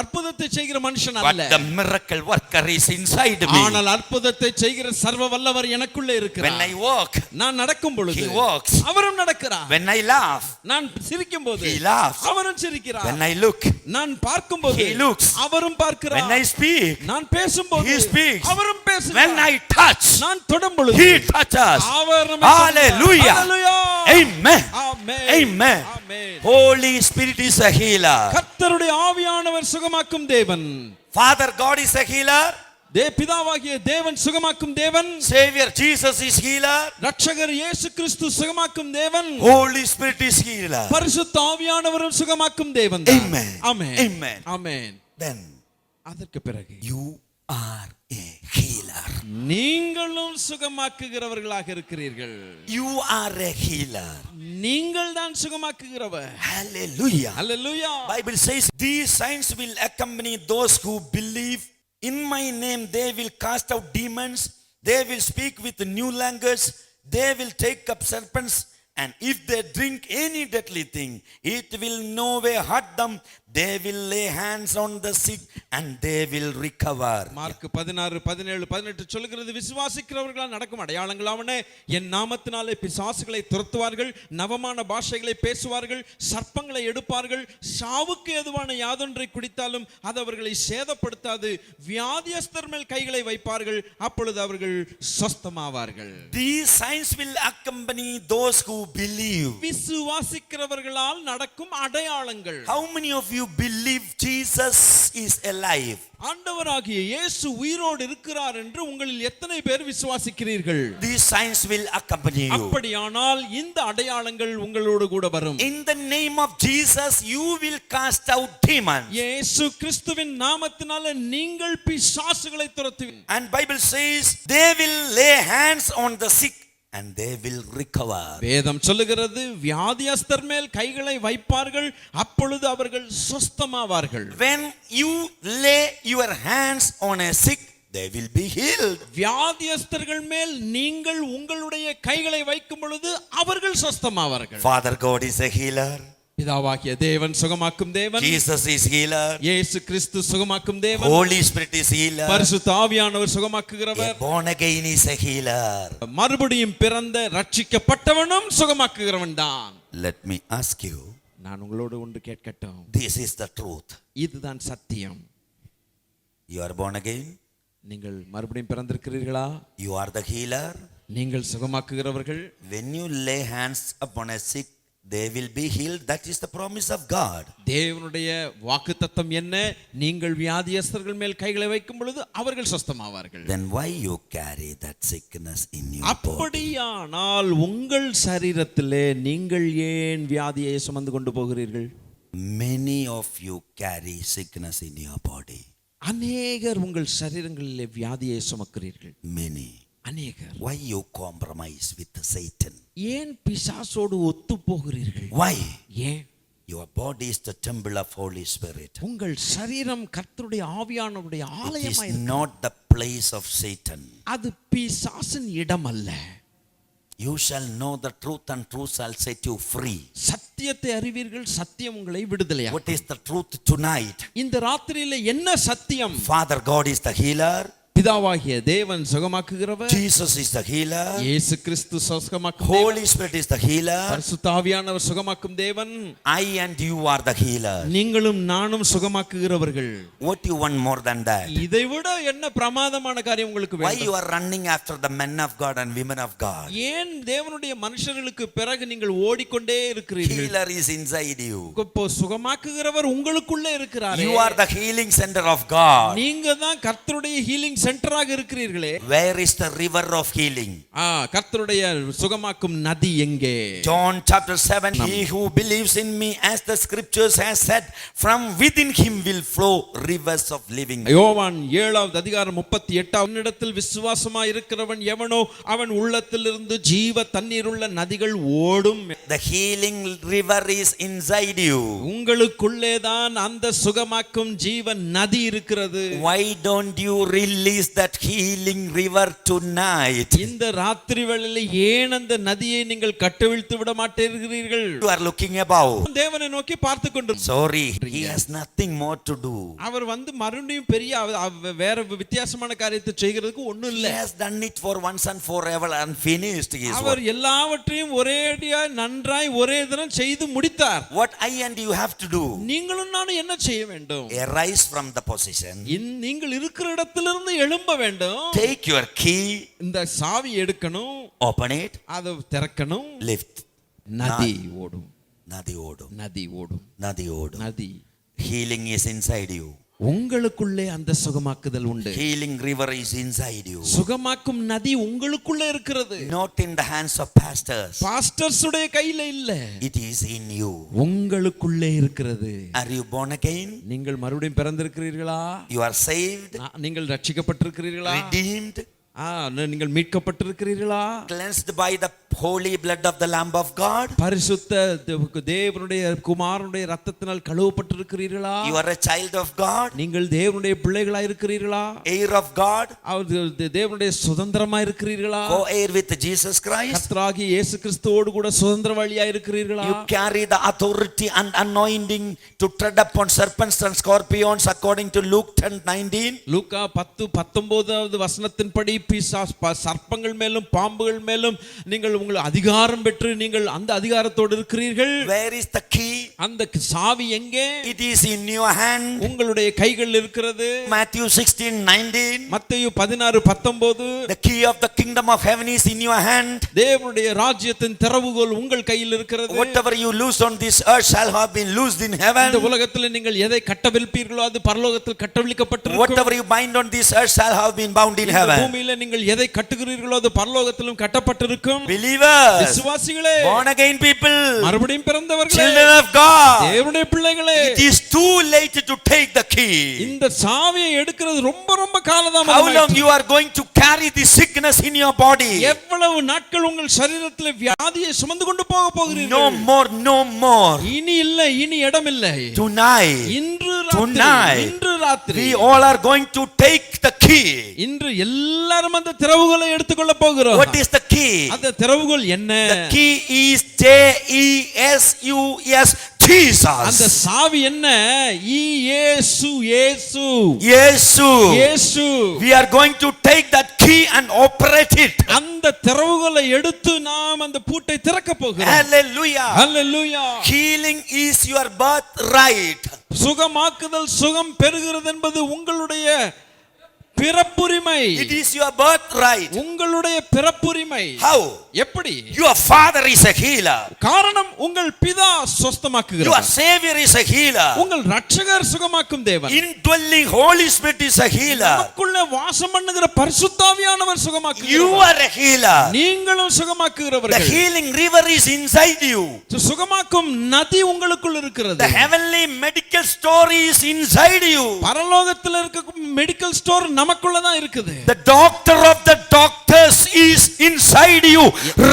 அற்புதத்தை செய்கிற மனுஷன் But அல்ல. the miracle worker is inside me. ஆனால் அற்புதத்தை செய்கிற சர்வ வல்லவர் எனக்குள்ளே இருக்கிறார். When I walk, நான் நடக்கும் பொழுது he walks. அவரும் நடக்கிறார். When I laugh, நான் சிரிக்கும் போது he laughs. அவரும் சிரிக்கிறார். When I look, நான் பார்க்கும் போது he looks. அவரும் பார்க்கிறார். When I speak, நான் பேசும்போது he speaks. அவரும் பேசுகிறார். when I touch, நான் தொடும் பொழுது he touches. அவர் நம்மை தொடுகிறார். Hallelujah. Hallelujah. Amen. Amen. Amen. Amen. Holy Spirit is a healer. கர்த்தருடைய ஆவியானவர் சுகமாக்கும் தேவன். Father God is a healer. பிதாவாகிய தேவன் சுகமாக்கும் தேவன். Savior Jesus is healer. ரட்சகர் இயேசு கிறிஸ்து சுகமாக்கும் தேவன். Holy Spirit is healer. பரிசுத்த ஆவியானவரும் சுகமாக்கும் தேவன். Amen. Amen. Amen. Amen. Then அதற்கு பிறகு you are a healer. நீங்களும் சுகமாக்குகிறவர்களாக இருக்கிறீர்கள். You are a healer. நீங்கள் தான் சுகமாக்குகிறவர். Hallelujah. Hallelujah. Bible says these signs will accompany those who believe. In my name they will cast out demons, they will speak with new language, they will take up serpents, and if they drink any deadly thing, it will no way hurt them. They will lay hands on the sick and they will recover. Mark 16 17 18 சொல்கிறது, விசுவாசிக்கிறவர்களால் நடக்கும் அடையாளங்களாவன என் நாமத்தினாலே பிசாசுகளை துரத்துவார்கள், நவமான பாஷைகளை பேசுவார்கள், சர்ப்பங்களை எடுப்பார்கள், சாவுக்கு ஏதுவான யாதொன்றை குடித்தாலும் அது அவர்களை சேதப்படுத்தாது, வியாதியஸ்தர் மேல் கைகளை வைப்பார்கள், அப்பொழுது அவர்கள் சொஸ்தமாவார்கள். These signs will accompany those who believe. விசுவாசிக்கிறவர்களால் நடக்கும் அடையாளங்கள். How many of you believe Jesus is alive? ஆண்டவராகிய இயேசு உயிரோடு இருக்கிறார் என்று உங்களில் எத்தனை பேர் விசுவாசிக்கிறீர்கள்? These signs will accompany you. அப்படியானால் இந்த அடையாளங்கள் உங்களோடு கூட வரும். In the name of Jesus you will cast out demons. இயேசு கிறிஸ்துவின் நாமத்தினால நீங்கள் பிசாசுகளை துரத்துவீர்கள். And Bible says they will lay hands on the sick and they will recover. வேதம் சொல்லுகிறது வியாதியஸ்தர் மேல் கைகளை வைப்பார்கள், அப்பொழுது அவர்கள் சொஸ்தமாவார்கள். When you lay your hands on a sick, they will be healed. வியாதியஸ்தர்கள் மேல் நீங்கள் உங்களுடைய கைகளை வைக்கும் பொழுது அவர்கள் சொஸ்தமாவார்கள். Father God is a healer. பிதாவாகிய தேவன் சுகமாக்கும் தேவன். Jesus is healer. இயேசு கிறிஸ்து சுகமாக்கும் தேவன். Holy Spirit is healer. பரிசுத்த ஆவியானவர் சுகமாக்குகிறவர். A born again is a healer. மறுபடியும் பிறந்த ரட்சிக்கப்பட்டவனும் சுகமாக்குகிறவன் தான். Let me ask you. நான் உங்களோடு ஒன்று கேட்கட்டும். This is the truth. இதுதான் சத்தியம். You are born again. நீங்கள் மறுபடியும் பிறந்திருக்கிறீர்களா? You are the healer. நீங்கள் சுகமாக்குகிறவர்கள். When you lay hands upon a sick, they will be healed. That is the promise of God. தேவனுடைய வாக்குத்தத்தம் என்ன? நீங்கள் வியாதியஸ்தர்கள் மேல் கைகளை வைக்கும் பொழுது அவர்கள் சொஸ்தமாவார்கள். Then why you carry that sickness in your body? அப்படியானால் உங்கள் சரீரத்திலே நீங்கள் ஏன் வியாதியை சுமந்து கொண்டு போகிறீர்கள்? Many of you carry sickness in your body. அநேகர் உங்கள் சரீரங்களிலே வியாதியை சுமக்கிறீர்கள். Many. அநேகர். Why you compromise with Satan? ஏன் பிசாசோடு ஒத்து போகிறீர்கள்? Why? ஏன்? Your body is the temple of Holy Spirit. உங்கள் சரீரம் கர்த்தருடைய ஆவியானவருடைய It is ஆலயமாய் not the place of Satan. அது பிசாசின் இடம் அல்ல. You shall know the truth and truth shall set you free. சத்தியத்தை அறிவீர்கள், சத்தியம் உங்களை விடுதலையாக்கும். What is the truth tonight? இந்த ராத்திரியிலே என்ன சத்தியம்? Father God is the healer. பிதாவாகிய தேவன் சுகமாக்குகிறவர். Jesus is the healer. இயேசு கிறிஸ்து சுகமாக்கும். Holy Spirit is the healer. பரிசுத்த ஆவியானவர் சுகமாக்கும் தேவன். I and you are the healer. நீங்களும் நானும் சுகமாக்குகிறவர்கள். What you want more than that? இதைவிட என்ன பிரமாதமான காரியம் உங்களுக்கு Why வேண்டும்? you are running after the men of God and women of God? ஏன் தேவனுடைய மனுஷர்களுக்கு பிறகு நீங்கள் ஓடிக்கொண்டே இருக்கிறீர்கள்? Healer is inside you. இப்போ சுகமாக்குகிறவர் உங்களுக்குள்ளே இருக்கிறாரே. You are the healing center of God. நீங்க தான் கர்த்தருடைய ஹீலிங் சென்டராக இருக்கிறீர்களே. Where is the river of healing? கர்த்தருடைய சுகமாக்கும் நதி எங்கே? John chapter 7, he who believes in me, as the scriptures has said, from within him will flow rivers of living. யோவான் 7வது அதிகாரம் 38 இடத்தில் விசுவாசமாய் இருக்கிறவன் எவனோ அவன் உள்ளத்திலிருந்து ஜீவ தண்ணீருள்ள நதிகள் ஓடும். The healing river is inside you. உங்களுக்குள்ளே தான் அந்த சுகமாக்கும் ஜீவ நதி இருக்கிறது. Why don't you release release that healing river tonight? இந்த ராத்திரி வேளையில ஏன் அந்த நதியை நீங்கள் கட்டவிழ்த்து விட மாட்டீர்கள்? You are looking above. தேவனை நோக்கி பார்த்து கொண்டு Sorry, he has nothing more to do. அவர் மறுபடியும் பெரிய வேற வித்தியாசமான காரியத்தை செய்கிறதுக்கு ஒண்ணும் He இல்ல. has done it for once and forever and finished his our work. எல்லாவற்றையும் ஒரேடியா நன்றாய் ஒரே தினம் செய்து முடித்தார். What I and you have to do? நீங்களும் நானும் என்ன செய்ய வேண்டும்? Arise from the position. நீங்கள் இருக்கிற இடத்திலிருந்து எழும்ப வேண்டும். Take your key. இந்த சாவி எடுக்கணும். Open it. அதை திறக்கணும். Lift. நதி ஓடும். Nadi odum. நதி ஓடும். Nadi odum. நதி. Healing is inside you. உங்களுக்குள்ளே அந்த சுகமாக்குதல் உண்டு. Healing river is inside you. சுகமாக்கும் நதி உங்களுக்குள்ளே இருக்கிறது. Not in the hands of pastors. Pastors உடைய கையில இல்ல. It is in you. உங்களுக்குள்ளே இருக்கிறது. Are you born again? நீங்கள் மறுபடியும் பிறந்திருக்கிறீர்களா? You are saved. நீங்கள் ரட்சிக்கப்பட்டிருக்கிறீர்களா? Redeemed. நீங்கள் மீட்கப்பட்டிருக்கிறீர்களா? Cleansed by the holy blood of the Lamb of God. பரிசுத்த தேவனுடைய குமாரனுடைய இரத்தத்தினால் கழுவப்பட்டிருக்கிறீர்களா? You are a child of God. நீங்கள் தேவனுடைய பிள்ளைகளாய் இருக்கிறீர்களா? Heir of God. தேவனுடைய சுதந்திரமாய் இருக்கிறீர்களா? Co-heir with Jesus Christ. கர்த்தராகிய இயேசு கிறிஸ்துவோடு கூட சுதந்திரவாளியாய் இருக்கிறீர்களா? You carry the authority and anointing to tread upon serpents and scorpions according to Luke 10:19. லூக்கா 10:19 வசனத்தின்படி சர்ப்பங்கள் மேலும் பாம்புகள் மேலும் நீங்கள் உங்கள் அதிகாரம் பெற்று நீங்கள் அந்த அதிகாரத்தோடு இருக்கிறீர்கள். Where is the key? அந்த சாவி எங்கே? It is in your hand. உங்களுடைய கைகளில் இருக்கிறது. Matthew 16:19. மத்தேயு 16:19. The key of the kingdom of heaven is in your hand. தேவனுடைய ராஜ்யத்தின் திறவுகோல் உங்கள் கையில் இருக்கிறது. Whatever you loose on this earth shall have been loosed in heaven. இந்த உலகத்தில் நீங்கள் எதை கட்டவிழ்ப்பீர்களோ அது பரலோகத்தில் கட்டவிழ்க்கப்பட்டிருக்கும். Whatever you bind on this earth shall have been bound in heaven. பூமியில நீங்கள் எதை கட்டுகிறீர்களோ அது பரலோகத்திலும் கட்டப்பட்டிருக்கும். Believers, விசுவாசிகளே, born again people, மறுபடியும் பிறந்தவர்களே, children of God, தேவனுடைய பிள்ளைகளே, it is too late to take the key. இந்த சாவியை எடுக்கிறது ரொம்ப How காலதாமதமாயிற்று. long you are going to carry the sickness in your body? எவ்வளவு நாட்கள் உங்கள் சரீரத்தில் வியாதியை சுமந்து கொண்டு போக போகிறீர்கள்? No more, no more. இனி இல்லை, இனி இடம் இல்லை. Tonight, இன்று Tonight, இன்று ராத்திரி we all are going to take the key. இன்று எல்லாரும் அந்த திறவுகோலை எடுத்துக்கொள்ள போகிறோம். What is the key? அந்த திறவுகோல் என்ன? The key is Jesus. Jesus. அந்த சாவி என்ன? இயேசு, இயேசு, Yesu. இயேசு. We are going to take that key and operate it. அந்த திறவுகோலை எடுத்து நாம் அந்த பூட்டை திறக்க போகிறோம். Hallelujah. Hallelujah. Healing is your birthright. சுகமாக்குதல், சுகம் பெறுகிறது என்பது உங்களுடைய பிறப்புரிமை. It is your birthright. உங்களுடைய பிறப்புரிமை. How? எப்படி? Your father is a healer. காரணம் உங்கள் பிதா Your சுஸ்தமாக்குகிறார். savior is a healer. உங்கள் ரட்சகர் சுகமாக்கும் தேவன். Indwelling Holy Spirit is a healer. நமக்குள்ளே வாசம் பண்ணுகிற பரிசுத்தாவியானவர் You சுகமாக்குகிறார். are a healer. நீங்களும் The சுகமாக்குகிறவர்கள். healing river is inside you. சுகமாக்கும் நதி உங்களுக்குள் இருக்கிறது. The heavenly medical store is inside you. பரலோகத்தில் இருக்க மெடிக்கல் ஸ்டோர் நமக்குள்ள தான் இருக்குது. The doctor of the doctors is inside you.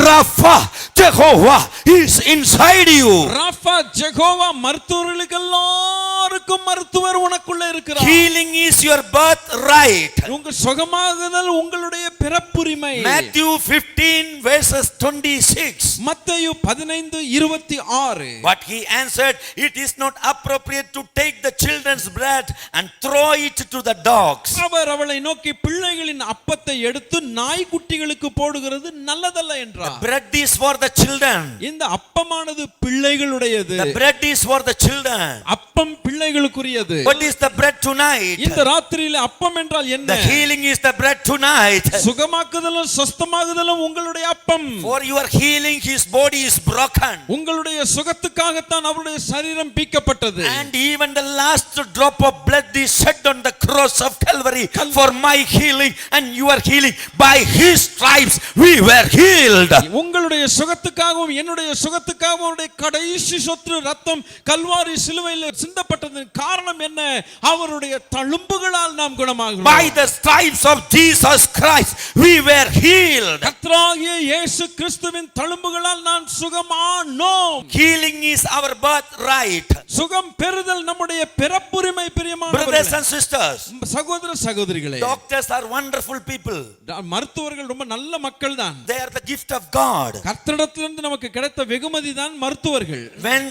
Rapha, Jehovah is inside you. Rafah, Jehovah, மருத்துவர்களுக்கு எல்லாருக்கும் மருத்துவர் உனக்குள்ள இருக்கிறார். Healing is your birthright. உங்க சுகமாகுதல் உங்களுடைய பிறப்புரிமை. Matthew 15 verses 26. மத்தேயு 15:26. But he answered, it is not appropriate to take the children's bread and throw it to the dogs. அவர் அவளை நோக்கி பிள்ளைகளின் அப்பத்தை எடுத்து நாய்க்குட்டிகளுக்கு போடுகிறது நல்லதல்ல என்றார். The bread is for the children. இந்த அப்பமானது பிள்ளைகளுடையது. The bread is for the children. அப்பம் பிள்ளைகளுக்குரியது. What is the bread tonight? இந்த ராத்திரியிலே அப்பம் என்றால் என்ன? The healing is the bread tonight. சுகமாக்குதலும் சுஸ்தமாகுதலும் உங்களுடைய அப்பம். For your healing his body is broken. உங்களுடைய சுகத்துக்காகத்தான் அவருடைய சரீரம் பீக்கப்பட்டது. And even the last drop of blood is shed on the cross of Calvary for my healing and your healing. By his stripes we were healed. உங்களுடைய சுகத்துக்காகவும் என்னுடைய சுகத்துக்காகவும் அவருடைய கடைசி சொட்டு ரத்தம் கல்வாரி சிலுவையில் சிந்தப்பட்டதன் காரணம் என்ன? அவருடைய தழும்புகளால் நாம் குணமாகிறோம். By the stripes of Jesus Christ we were healed. கர்த்தராகிய இயேசு கிறிஸ்துவின் தழும்புகளால் நாம் சுகமானோம். Healing is our birthright. சுகம் பெறுதல் நம்முடைய பிறப்புரிமை. Brothers and பிரியமானவர்களே, sisters, சகோதர சகோதரிகளே, doctors are wonderful people. மருத்துவர்கள் ரொம்ப நல்ல மக்கள் தான். They are the gift of God. கர்த்தரிடத்திலிருந்து நமக்கு கிடைத்த வெகுமதி தான் மருத்துவர்கள். When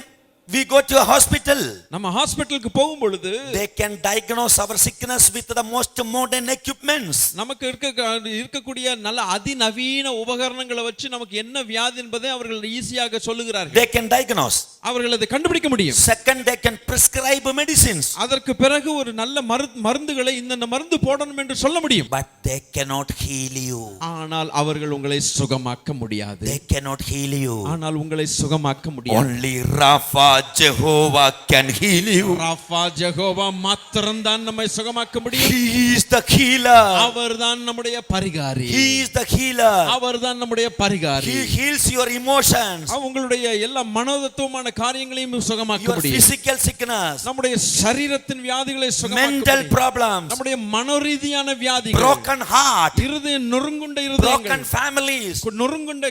we go to a hospital, நம்ம ஹாஸ்பிடலுக்கு போகும் பொழுது they can diagnose our sickness with the most modern equipments. நமக்கு இருக்கக்கூடிய நல்ல அதிநவீன உபகரணங்களை வச்சு நமக்கு என்ன வியாதி என்பதை அவர்கள் ஈஸியாக சொல்லுகிறார்கள். They can diagnose. அவர்கள் அதை கண்டுபிடிக்க முடியும். Second, they can prescribe medicines. அதற்கு பிறகு ஒரு நல்ல மருந்துகளை இந்த மருந்து போடணும் என்று சொல்ல முடியும். But they cannot heal you. ஆனால் அவர்கள் உங்களை சுகமாக்க முடியாது. They cannot heal you. ஆனால் உங்களை சுகமாக்க முடியாது. Only Rapha Jehovah can heal you. Rafah Jehovah மாத்திரம்தான் நம்மை சுகமாக்க முடியும். He is the healer. அவர்தான் நம்முடைய பரிகாரி. He is the healer. அவர்தான் நம்முடைய பரிகாரி. He heals your emotions. உங்களுடைய எல்லா மனோதத்துவமான காரியங்களையும் சுகமாக்க Your முடியும். physical sickness. நம்முடைய சரீரத்தின் வியாதிகளை சுகமாக்க Mental முடியும். problems. நம்முடைய மனோரீதியான வியாதிகள், Broken heart. இருதயம் நொறுங்குண்ட Broken இருதயங்கள், families. நொறுங்குண்ட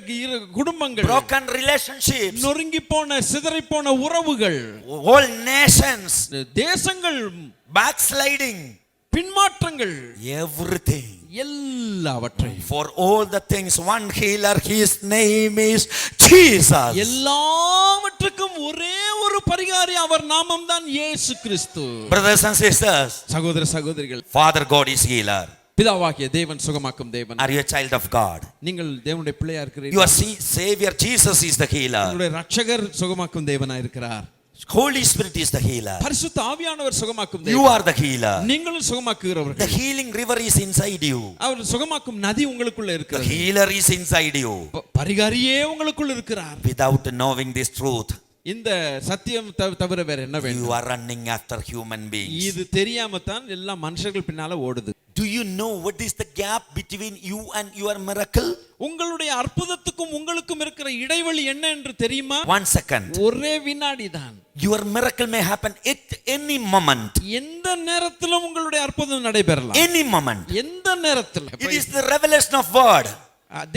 குடும்பங்கள், Broken relationships. நொறுங்கி போன சிதறி போன உறவுகள், Whole nations. தேசங்கள், Backsliding. பின்மாற்றங்கள், Everything. எல்லாவற்றையும், For all the things, one healer, his name is Jesus. எல்லாவற்றுக்கும் ஒரே ஒரு பரிகாரி, அவர் நாமம் தான் இயேசு கிறிஸ்து. Brothers and sisters, சகோதர சகோதரிகள், Father God is healer. பிதாவாகிய தேவன் சுகமாக்கும் தேவன். Are you a child of God? நீங்கள் தேவனுடைய பிள்ளையா இருக்கிறீர்கள். Your Savior Jesus is the healer. உங்களுடைய ரட்சகர் சுகமாக்கும் தேவனாய் இருக்கிறார். Holy Spirit is the healer. பரிசுத்த ஆவியானவர் சுகமாக்கும் You தேவன். are the healer. நீங்களும் சுகமாக்குகிறவர்கள். The healing river is inside you. அவர் சுகமாக்கும் நதி உங்களுக்குள்ள The இருக்கிறது. healer is inside you. பரிகாரியே உங்களுக்குள்ள இருக்கிறார். Without knowing this truth, இந்த சத்தியம் தவிர வேற என்ன you வேண்டும்? are running after human beings. இது தெரியாம தான் எல்லா மனுஷர்கள் பின்னால ஓடுது. Do you know what is the gap between you and your miracle? உங்களுடைய அற்புதத்துக்கும் உங்களுக்கும் இருக்கிற இடைவெளி என்ன என்று தெரியுமா? 1 second. ஒரே வினாடி தான். Your miracle may happen at any moment. எந்த நேரத்திலும் உங்களுடைய அற்புதம் நடைபெறலாம். Any moment. எந்த நேரத்திலும். It is the revelation of word.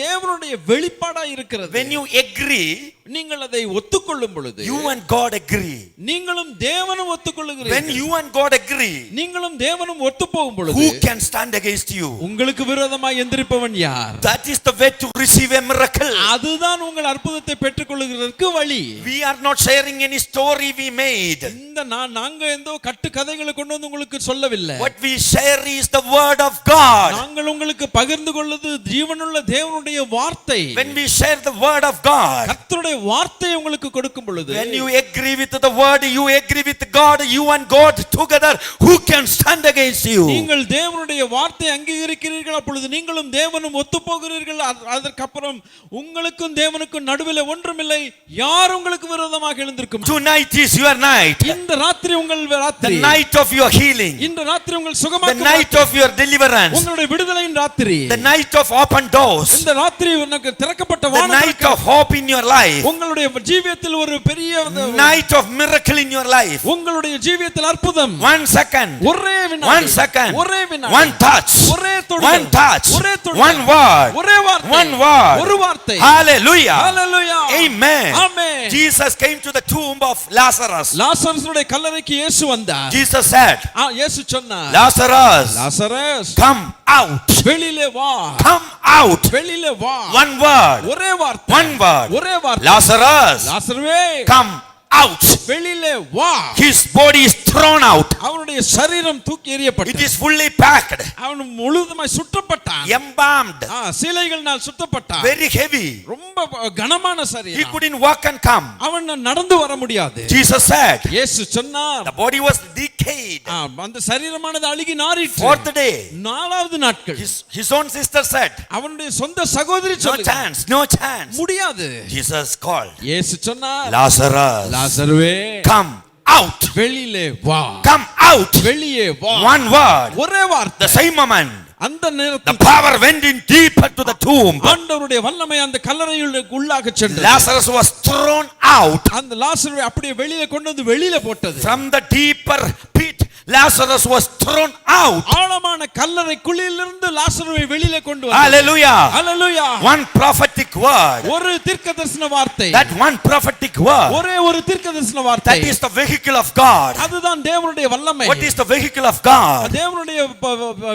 தேவனுடைய வெளிப்பாடா இருக்கிறது. When you agree, நீங்கள் அதை ஒத்துக்கொள்ளும் பொழுது, you and God agree. நீங்களும் தேவனும் When ஒத்துக்கொள்ளுகிறீர்கள். you and God agree, நீங்களும் தேவனும் ஒத்துப்போகும் பொழுது, who can stand against you? உங்களுக்கு விரோதமாய் எந்திரிப்பவன் யார்? That is the way to receive a miracle. அதுதான் உங்கள் அற்புதத்தை பெற்றுக்கொள்ளுகிறதற்கு வழி. We are not sharing any story we made. இந்த நாங்க எந்தோ கட்டு கதைகளை கொண்டு வந்து உங்களுக்கு சொல்லவில்லை. What we share is the word of God. நாங்கள் உங்களுக்கு பகிர்ந்து கொள்வது ஜீவனுள்ள தேவனுடைய வார்த்தை. When we share the word of God, கர்த்தருடைய வார்த்தை உங்களுக்கு கொடுக்கும் பொழுது, when you agree with the word, you agree with God, you and God together, who can stand against you? நீங்கள் தேவனுடைய வார்த்தை அங்கீகரிக்கிறீர்கள், அப்பொழுது நீங்களும் தேவனும் ஒத்துப்போகிறீர்கள். அதற்கு அப்புறம் உங்களுக்கும் தேவனுக்கும் நடுவில் ஒன்றுமில்லை. யார் உங்களுக்கு விரோதமாக எழுந்திருக்கும்? Tonight is your night. இந்த ராத்திரி உங்கள் ராத்திரி. The night of your healing. இந்த ராத்திரி உங்கள் The சுகமாக்கும் night of your deliverance. உங்களுடைய விடுதலையின் ராத்திரி. The night of open doors. இந்த ராத்திரி உனக்கு திறக்கப்பட்ட The night of hope in your life. உங்களுடைய ஜீவியத்தில் ஒரு பெரிய Night of miracle in your life. உங்களுடைய ஜீவியத்தில் அற்புதம். 1 second. ஒரே வினாடி. 1 second. ஒரே வினாடி. 1 touch. ஒரே தொடுதல். 1 touch. ஒரே தொடுதல். 1 word. ஒரே வார்த்தை. 1 word. ஒரு வார்த்தை. Hallelujah. Hallelujah. Amen. Amen. Jesus came to the tomb of Lazarus. லாசருடைய கல்லறைக்கு இயேசு வந்தார். Jesus said, இயேசு சொன்னார், Lazarus, லாசரஸ் come out. வெளியிலே வா. Come out. வெளியிலே வா. 1 word. ஒரே வார்த்தை. 1 word. ஒரே வார்த்தை. Lazarus, லாசருவே come out. வெளியிலே வா. His body is thrown out. அவனுடைய சரீரம் தூக்கி It எறியப்பட்டது. is fully packed. அவன் முழுதுமாய் சுற்றப்பட்டான். Embalmed. சீலைகளால் சுற்றப்பட்டான். Very heavy. ரொம்ப கனமான He சரீரம். couldn't walk and come. அவன் நடந்து வர முடியாது. Jesus said, இயேசு சொன்னார், the body was decayed. அந்த சரீரமானது அழுகி நாறிற்று. 4th day, 4வது நாட்கள். his own sister said, அவனுடைய சொந்த சகோதரி no சொல்லுகிறார், chance, no chance. முடியாது. Jesus called, இயேசு சொன்னார், Lazarus, லாசருவே come out. வெளியிலே வா. Come out. வெளியே வா. 1 word. ஒரே வார்த்தை. The same moment, அந்த The நேரத்தில் power went in deeper to the tomb. ஆண்டவருடைய வல்லமை அந்த கல்லறையில் உள்ளாக சென்றது. Lazarus was thrown out. அந்த லாசருவை அப்படியே வெளியில கொண்டு வந்து வெளியில போட்டது. From the deeper pit, Lazarus was thrown out. ஆழமான கல்லறை குழியிலிருந்து லாசருவை வெளியில கொண்டு வந்தார். Hallelujah. ஹalleluya. One prophetic word. ஒரு தீர்க்கதரிசன வார்த்தை. That one prophetic word. ஒரே ஒரு தீர்க்கதரிசன வார்த்தை. That is the vehicle of God. அதுதான் தேவனுடைய வல்லமை. What is the vehicle of God? தேவனுடைய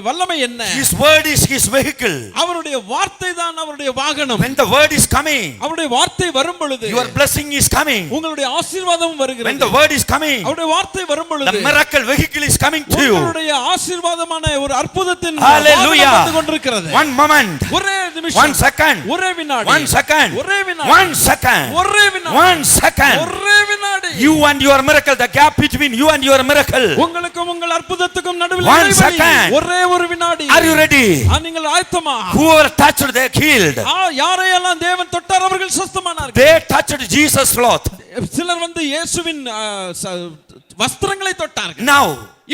வல்லமை என்ன? His word is his vehicle. அவருடைய வார்த்தை தான் அவருடைய வாகனம். When the word is coming, அவருடைய வார்த்தை வரும் பொழுது your blessing is coming. உங்களுடைய ஆசீர்வாதம் வருகிறது. When the word is coming, அவருடைய வார்த்தை வரும் பொழுது the miracle vehicle is coming to you. உங்களுடைய ஆசீர்வாதமான ஒரு அற்புதத்தின் Hallelujah. வாகனம் வந்து கொண்டிருக்கிறது. One moment, ஒரே நிமிஷம், one second, ஒரே வினாடி, one second, ஒரே வினாடி, one second, ஒரே வினாடி, one second. ஒரே வினாடி. You and your miracle, the gap between you and your miracle. உங்களுக்கும் உங்கள் அற்புதத்துக்கும் நடுவில் One இடைவெளி. second. ஒரே ஒரு வினாடி. Are you ready? நீங்கள் ஆயத்தமா? Whoever touched, they healed. யாரையெல்லாம் தேவன் தொட்டார் அவர்கள் சுத்தமானார்கள். They touched Jesus' cloth. சிலர் வந்து இயேசுவின் வஸ்திரங்களை தொட்டார்கள். Now,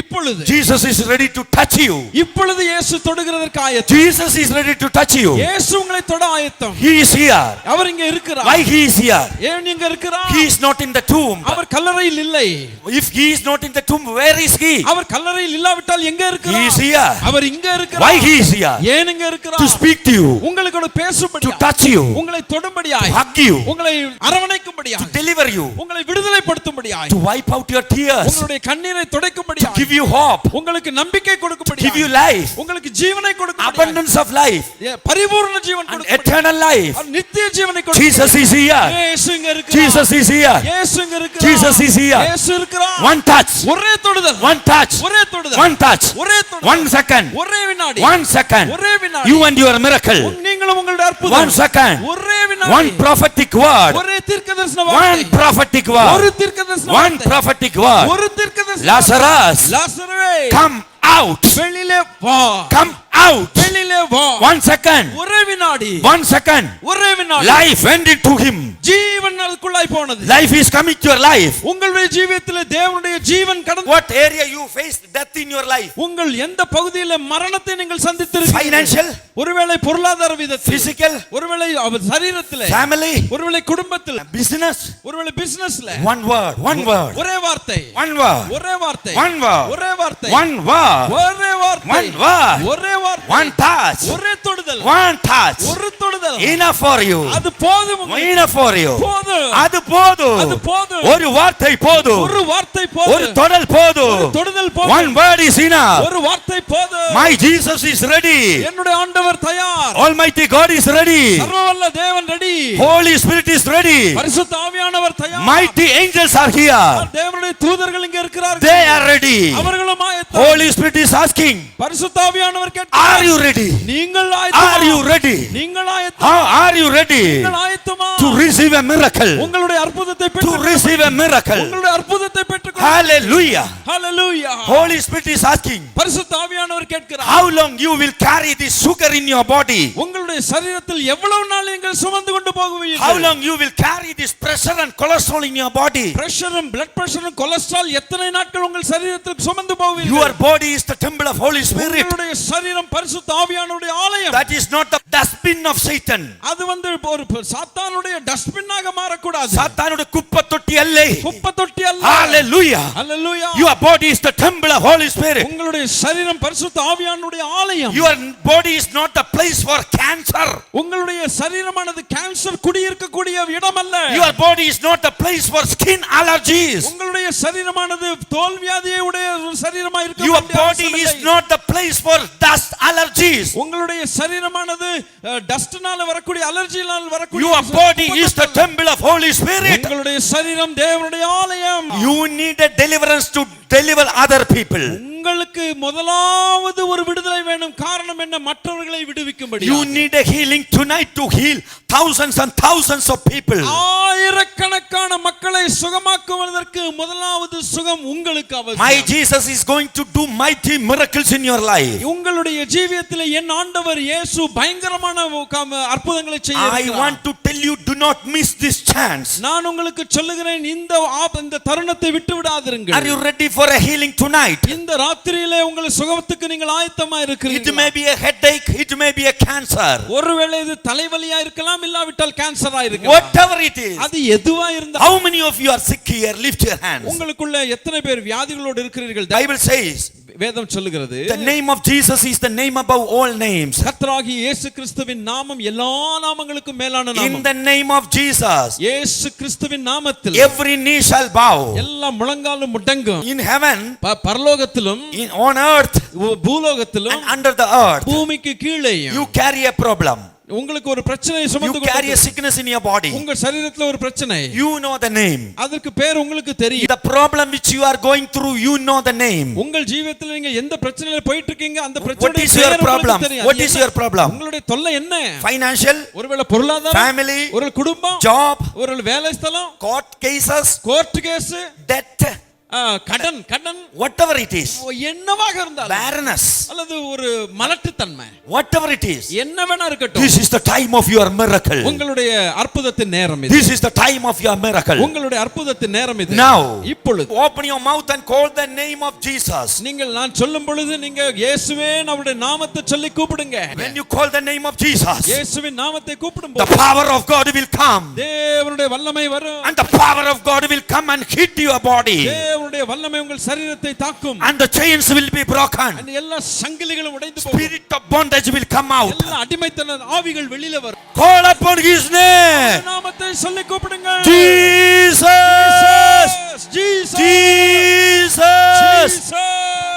இப்பொழுது Jesus is ready to touch you. இப்பொழுது இயேசு தொடுகிறதற்கு ஆயத்தம். Jesus is ready to touch you. இயேசு உங்களை தொட ஆயத்தம். He is here. அவர் இங்க இருக்கிறார். Why he is here? ஏன் இங்க இருக்கிறார்? He is not in the tomb. அவர் கல்லறையில் இல்லை. If he is not in the tomb, where is he? அவர் கல்லறையில் இல்லாவிட்டால் எங்க He இருக்கிறார்? is here. அவர் இங்க இருக்கிறார். Why he is here? ஏன் இங்க இருக்கிறார்? To speak to you, உங்களுக்கு பேசும்படி, to touch you, உங்களை தொடும்படியாய், to hug you, உங்களை அரவணைக்கும்படியாய், to deliver you, உங்களை விடுதலைப்படுத்தும்படியாய், to wipe out your tears, உங்களுடைய கண்ணீரை to துடைக்கும்படியாய், give you hope, உங்களுக்கு நம்பிக்கை give கொடுக்கும்படியாய், you life, உங்களுக்கு ஜீவனை கொடுக்கும்படியாய், abundance of life, பரிபூரண ஜீவன் and கொடுக்கும்படியாய், eternal life. நித்திய ஜீவனை Jesus கொடுக்கும்படியாய். is here. இயேசு இங்க இருக்கிறார். Jesus is here. இயேசு இங்க இருக்கிறார். Jesus is here. இயேசு இருக்கிறார். One touch, ஒரே தொடுதல், one touch, ஒரே தொடுதல், one touch, ஒரே தொடுதல், one second, ஒரே வினாடி, one second. ஒரே வினாடி. You and your miracle. நீங்களும் உங்களுடைய அற்புதம், One second, ஒரே வினாடி, one prophetic word, ஒரே தீர்க்கதரிசன one வார்த்தை, prophetic ஒரு word, தீர்க்கதரிசன one வார்த்தை, prophetic word. ஒரு தீர்க்கதரிசன Lazarus, லாசருவே, come out, வெளியிலே வா, come out. வெளியிலே வா. One second, ஒரே வினாடி, one second. ஒரே வினாடி. Life went into him. ஜீவன் அதுக்குள்ளாய் போனது. Life is coming to your life. உங்களுடைய ஜீவியத்திலே தேவனுடைய ஜீவன் கடந்து, What area you faced death in your life? உங்கள் எந்த பகுதியிலே மரணத்தை நீங்கள் சந்தித்திருக்கிறீர்கள்? Financial, ஒருவேளை பொருளாதார விதத்தில், physical, ஒருவேளை அவர் சரீரத்திலே, family, ஒருவேளை குடும்பத்தில், business. ஒருவேளை பிசினஸ்ல. One word, one word, ஒரே வார்த்தை, one word, ஒரே வார்த்தை, one word, ஒரே வார்த்தை, one word, ஒரே வார்த்தை, one word, ஒரே வார்த்தை, one touch, ஒரே தொடுதல், one touch. ஒரு தொடுதல். Enough for you. அது போதும் உங்களுக்கு. Enough for you. போதும். அது போதும். அது போதும். ஒரு வார்த்தை போதும். ஒரு வார்த்தை போதும். ஒரு தொடல் போதும். ஒரு தொடுதல் போதும். One word is enough. ஒரு வார்த்தை போதும். My Jesus is ready. என்னுடைய ஆண்டவர் தயார். Almighty God is ready. சர்வவல்ல தேவன் ready. Holy Spirit is ready. பரிசுத்த ஆவியானவர் தயார். Mighty angels are here. தேவனுடைய தூதர்கள் இங்க இருக்கிறார்கள். They are ready. அவர்களும் ஆயத்தம். Holy Spirit is asking, பரிசுத்த ஆவியானவர் கேட்கிறார். are you ready? நீங்கள் ஆயத்தமா? Are you ready? நீங்கள் ஆயத்தமா? Are you ready நீங்கள் ஆயத்தமா? to receive a miracle? உங்களுடைய அற்புதத்தை To பெற்றுக் receive a miracle. உங்களுடைய அற்புதத்தை பெற்றுக் Hallelujah. Hallelujah. Holy Spirit is asking, பரிசுத்த ஆவியானவர் கேட்கிறார். how long you will carry this sugar in your body? உங்களுடைய சரீரத்தில் எவ்வளவு நாள் நீங்கள் சுமந்து கொண்டு போகுவீர்கள்? How long you will carry this pressure and cholesterol in your body? பிரஷரும் பிளட் பிரஷரும் கொலஸ்ட்ரால் எத்தனை நாட்கள் உங்கள் சரீரத்தில் சுமந்து போவீர்கள்? Your body is the temple of Holy Spirit. உங்களுடைய சரீரம் பரிசுத்த ஆவியானவருடைய ஆலயம். That is not the dustbin of Satan. அது வந்து ஒரு சாத்தானுடைய டஸ்ட்பின்னாக மாறக்கூடாது. சாத்தானுடைய குப்பை தொட்டி அல்ல. குப்பை தொட்டி அல்ல. Hallelujah. Hallelujah. Your body is the temple of Holy Spirit. உங்களுடைய சரீரம் பரிசுத்த ஆவியானவருடைய ஆலயம். Your body is not a place for cancer. உங்களுடைய சரீரமானது கேன்சர் குடியிருக்கக்கூடிய இடம் அல்ல. Your body is not a place for skin allergies. உங்களுடைய சரீரமானது தோல் வியாதியை உடைய ஒரு சரீரமாய் இருக்க Your வேண்டிய body அவசியம் is இல்லை. not the place for dust allergies. உங்களுடைய சரீரமானது டஸ்ட்னால வரக்கூடிய அலர்ஜியால் வரக்கூடிய Your body is the temple of Holy Spirit. உங்களுடைய சரீரம் தேவனுடைய ஆலயம். You need a deliverance to deliver other people. உங்களுக்கு முதலாவது ஒரு விடுதலை வேணும். காரணம் என்ன? மற்றவர்களை விடுவிக்கும்படி. You need a healing tonight to heal thousands and thousands of people. ஆயிரக்கணக்கான மக்களை சுகமாக்குவதற்கு முதலாவது சுகம் உங்களுக்கு My அவசியம். Jesus is going to do mighty miracles in your life. உங்களுடைய ஜீவியத்தில் என் ஆண்டவர் இயேசு பயங்கரமான அற்புதங்களை செய்ய I இருக்கிறார். want to tell you, do not miss this chance. நான் உங்களுக்கு சொல்லுகிறேன், இந்த தருணத்தை விட்டு Are விடாதீர்கள். you ready for a healing tonight? இந்த ராத்திரியிலே உங்கள் சுகத்துக்கு நீங்கள் ஆயத்தமா It இருக்கிறீர்கள். may be a headache, it may be a cancer. ஒருவேளை இது தலைவலியா இருக்கலாம், இல்லாவிட்டால் கேன்சரா இருக்கலாம். Whatever it is. அது எதுவா இருந்தா. How many of you are sick here? Lift your hands. உங்களுக்குள்ள எத்தனை பேர் வியாதிகளோடு இருக்கிறீர்கள்? Bible says, வேதம் சொல்லுகிறது, the name of Jesus is the name above all names. கர்த்தராகிய இயேசு கிறிஸ்துவின் நாமம் எல்லா நாமங்களுக்கும் மேலான In நாமம். the name of Jesus, இயேசு கிறிஸ்துவின் நாமத்தில் every knee shall bow. எல்லா முழங்காலும் முடங்கும். In heaven, பரலோகத்திலும் on earth, பூலோகத்திலும் and under the earth. பூமிக்கு கீழேயும் You carry a problem. உங்களுக்கு ஒரு பிரச்சனை You சுமந்து carry a கொண்டு sickness in your body. உங்க சரீரத்துல ஒரு பிரச்சனை. You know the name. அதற்கு பேர் உங்களுக்கு தெரியும். The problem which you are going through, you know the name. உங்கள் ஜீவியத்தில் நீங்க எந்த பிரச்சனையில போயிட்டு இருக்கீங்க, அந்த What பிரச்சனையோட is your பேர் problem? உங்களுக்கு தெரியும். What is your problem? உங்களுடைய தொல்லை என்ன? Financial, ஒருவேளை பொருளாதாரம், family, ஒரு குடும்பம், job, ஒரு வேலை ஸ்தலம், court cases, court case, debt, கடன், whatever it is. என்னவாக இருந்தாலும், Barrenness, அல்லது ஒரு மலட்டுத்தன்மை, whatever it is. என்ன வேணா இருக்கட்டும், This is the time of your miracle. உங்களுடைய அற்புதத்தின் நேரம் இது. This is the time of your miracle. உங்களுடைய அற்புதத்தின் நேரம் இது. Now, இப்பொழுது open your mouth and call the name of Jesus. நீங்கள் நான் சொல்லும் பொழுது நீங்க இயேசுவே அவருடைய நாமத்தை சொல்லி கூப்பிடுங்க. When you call the name of Jesus, இயேசுவின் நாமத்தை the கூப்பிடும்போது power of God will come. தேவனுடைய வல்லமை வரும். And the power of God will come and hit your body. தேவனுடைய வல்லமை உங்கள் சரீரத்தை தாக்கும். And the chains will be broken. அந்த எல்லா சங்கிலிகளும் உடைந்து போகும். Spirit of bondage will come out. எல்லா அடிமைத்தன ஆவிகள் வெளியில வரும். Call upon His name. நாமத்தை சொல்லி கூப்பிடுங்க. Jesus. Jesus, Jesus.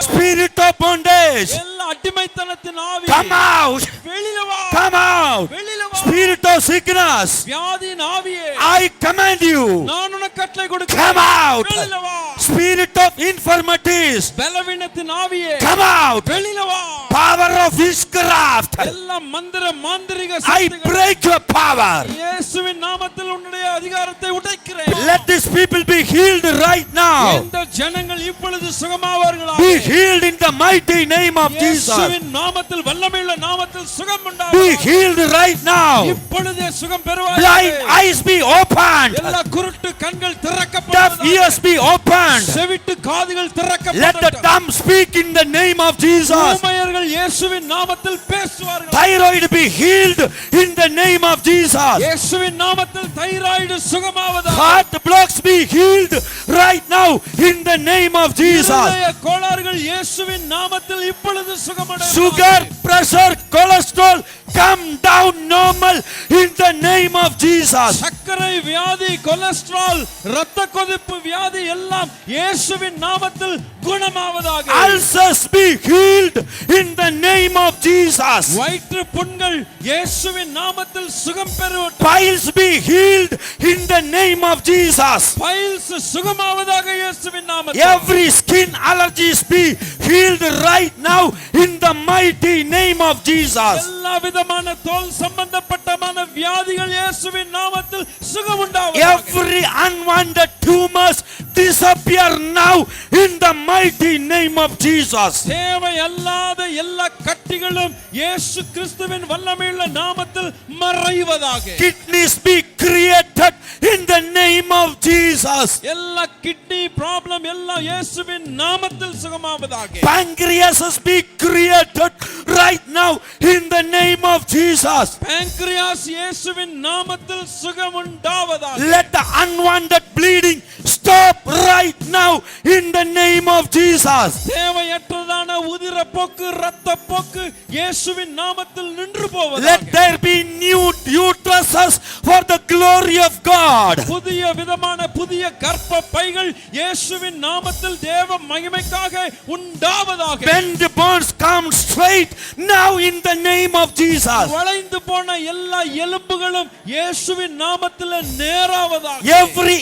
Spirit of bondage. எல்லா அடிமைத்தனத்தின் ஆவி Come out. வெளியில வா. Come out. வெளியில வா. Spirit of sickness. வியாதியின் ஆவியே, I command you. நான் உனக்கு கட்டளை கொடுக்கிறேன். Come out. வெளியில வா. Spirit of infirmities. பலவீனத்தின் ஆவியே, Come out. வெளியில வா. Power of witchcraft. எல்லா மந்திர மாந்திரிக I சக்திகள் break your power. இயேசுவின் நாமத்தில் உன்னுடைய அதிகாரத்தை உடைக்கிறேன். Let these people be healed right now. இந்த ஜனங்கள் இப்பொழுது சுகமாவார்களாக. Be healed in the mighty name of Jesus. இயேசுவின் நாமத்தில், வல்லமையுள்ள நாமத்தில் சுகம் Be உண்டாவதாக. healed right now. இப்பொழுதே சுகம் Blind பெறுவாயாக. eyes be opened. எல்லா குருட்டு கண்கள் Deaf திறக்கப்படுவதாக. ears be opened. செவிட்டு காதுகள் Let the திறக்கப்படட்டும். dumb speak in the name of Jesus. ஊமையர்கள் இயேசுவின் நாமத்தில் பேசுவார்கள். Thyroid be healed in the name of Jesus. இயேசுவின் நாமத்தில் thyroid சுகமாவதாக. Heart blocks be healed right now in the name of Jesus. இருதய கோளாறுகள் இயேசுவின் நாமத்தில் இப்பொழுது சுகமடைவதாக. Sugar, pressure, cholesterol come down normal in the name of Jesus. சர்க்கரை வியாதி, கொலஸ்ட்ரால், இரத்த கொதிப்பு வியாதி எல்லாம் இயேசுவின் நாமத்தில் குணமாவதாக. Ulcers be healed in the name of Jesus. வயிற்று புண்கள் இயேசுவின் நாமத்தில் சுகம் பெறட்டும். Piles be healed in the name of Jesus. Piles சுகமாவதாக இயேசுவின் நாமத்தில். Every skin allergies be healed right now in the mighty name of Jesus. எல்லா விதமான தோல் சம்பந்தப்பட்டமான வியாதிகள் இயேசுவின் நாமத்தில் சுகம் உண்டாவதாக. Every unwanted tumors disappear now in the mighty name of Jesus. தேவை அல்லாத எல்லா கட்டிகளும் இயேசு கிறிஸ்துவின் வல்லமையுள்ள நாமத்தில் மறைவதாக. Kidneys be created in the name of Jesus. எல்லா கிட்னி ப்ராப்ளம் எல்லாம் இயேசுவின் நாமத்தில் சுகமாவதாக. Pancreas be created right now in the name of Jesus. pancreas இயேசுவின் நாமத்தில் சுகம் உண்டாவதாக. Let the unwanted bleeding stop right now in the name of Jesus. தேவையற்றதான உதிரப்போக்கு, இரத்தப்போக்கு இயேசுவின் நாமத்தில் நின்று போவதாக. Let there be new uteruses for the glory of God. புதிய விதமான புதிய கர்ப்ப பைகள் இயேசுவின் நாமத்தில் தேவ மகிமைக்காக உண்டாவதாக. Bend bones come straight now in the name of Jesus. வளைந்து போன எல்லா எலும்புகளும் இயேசுவின் நாமத்தில் நேராவதாக. Every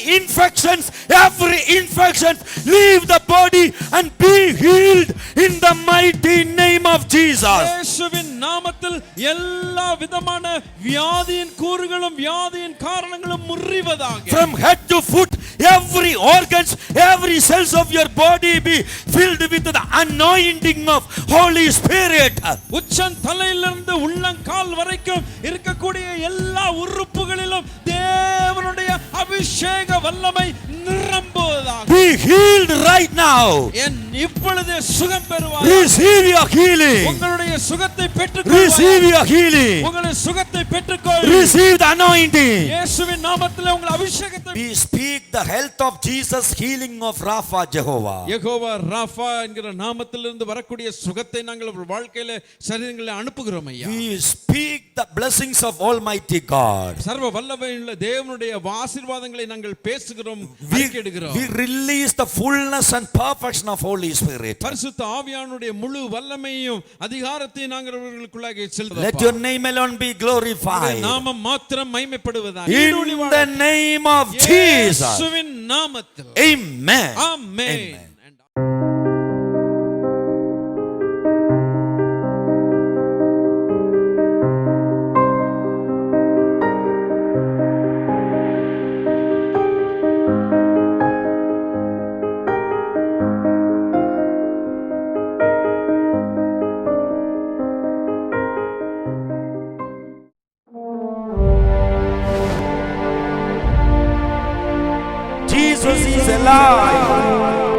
infection leave the body and be healed in the mighty name of Jesus. இயேசுவின் நாமத்தில் எல்லா விதமான வியாதியின் கூறுகளும் வியாதியின் காரணங்களும் முறிவதாக. From head to foot, every organs, every cells of your body be filled with the anointing of Holy Spirit. உச்சன் தலையிலிருந்து உள்ளங்கால் வரைக்கும் இருக்கக்கூடிய எல்லா உறுப்புகளிலும் தேவனுடைய அபிஷேக வல்லமை நிரம்புவதாக. Be healed right now. இப்பொழுது சுகம் பெறுவாய். Receive your healing. உங்களுடைய சுகத்தை பெற்றுக்கொள். Receive your healing. உங்களுடைய சுகத்தை பெற்றுக்கொள். Receive the anointing. இயேசுவின் நாமத்திலே உங்கள் அபிஷேகத்தை. We speak the health of Jesus, healing of Rapha, Jehovah. Jehovah Rafah என்கிற நாமத்திலிருந்து வரக்கூடிய சுகத்தை நாங்கள் வாழ்க்கையில சரீரங்களில் அனுப்புகிறோம் ஐயா. We speak the blessings of Almighty God. சர்வ வல்லமையுள்ள தேவனுடைய ஆசீர்வாதங்களை நாங்கள் பேசுகிறோம், அறிக்கையிடுகிறோம். We release the fullness and perfection of Holy Spirit. பரிசுத்த ஆவியானுடைய முழு வல்லமையையும் அதிகாரத்தையும் நாங்கள் அவர்களுக்குள்ளாக செலுத்துகிறோம். Let your name alone be glorified. நாமம் மாத்திரம் மகிமைப்படுவதாக. In the name of Jesus. இயேசுவின் நாமத்தில். Amen. Amen. Jesus is alive.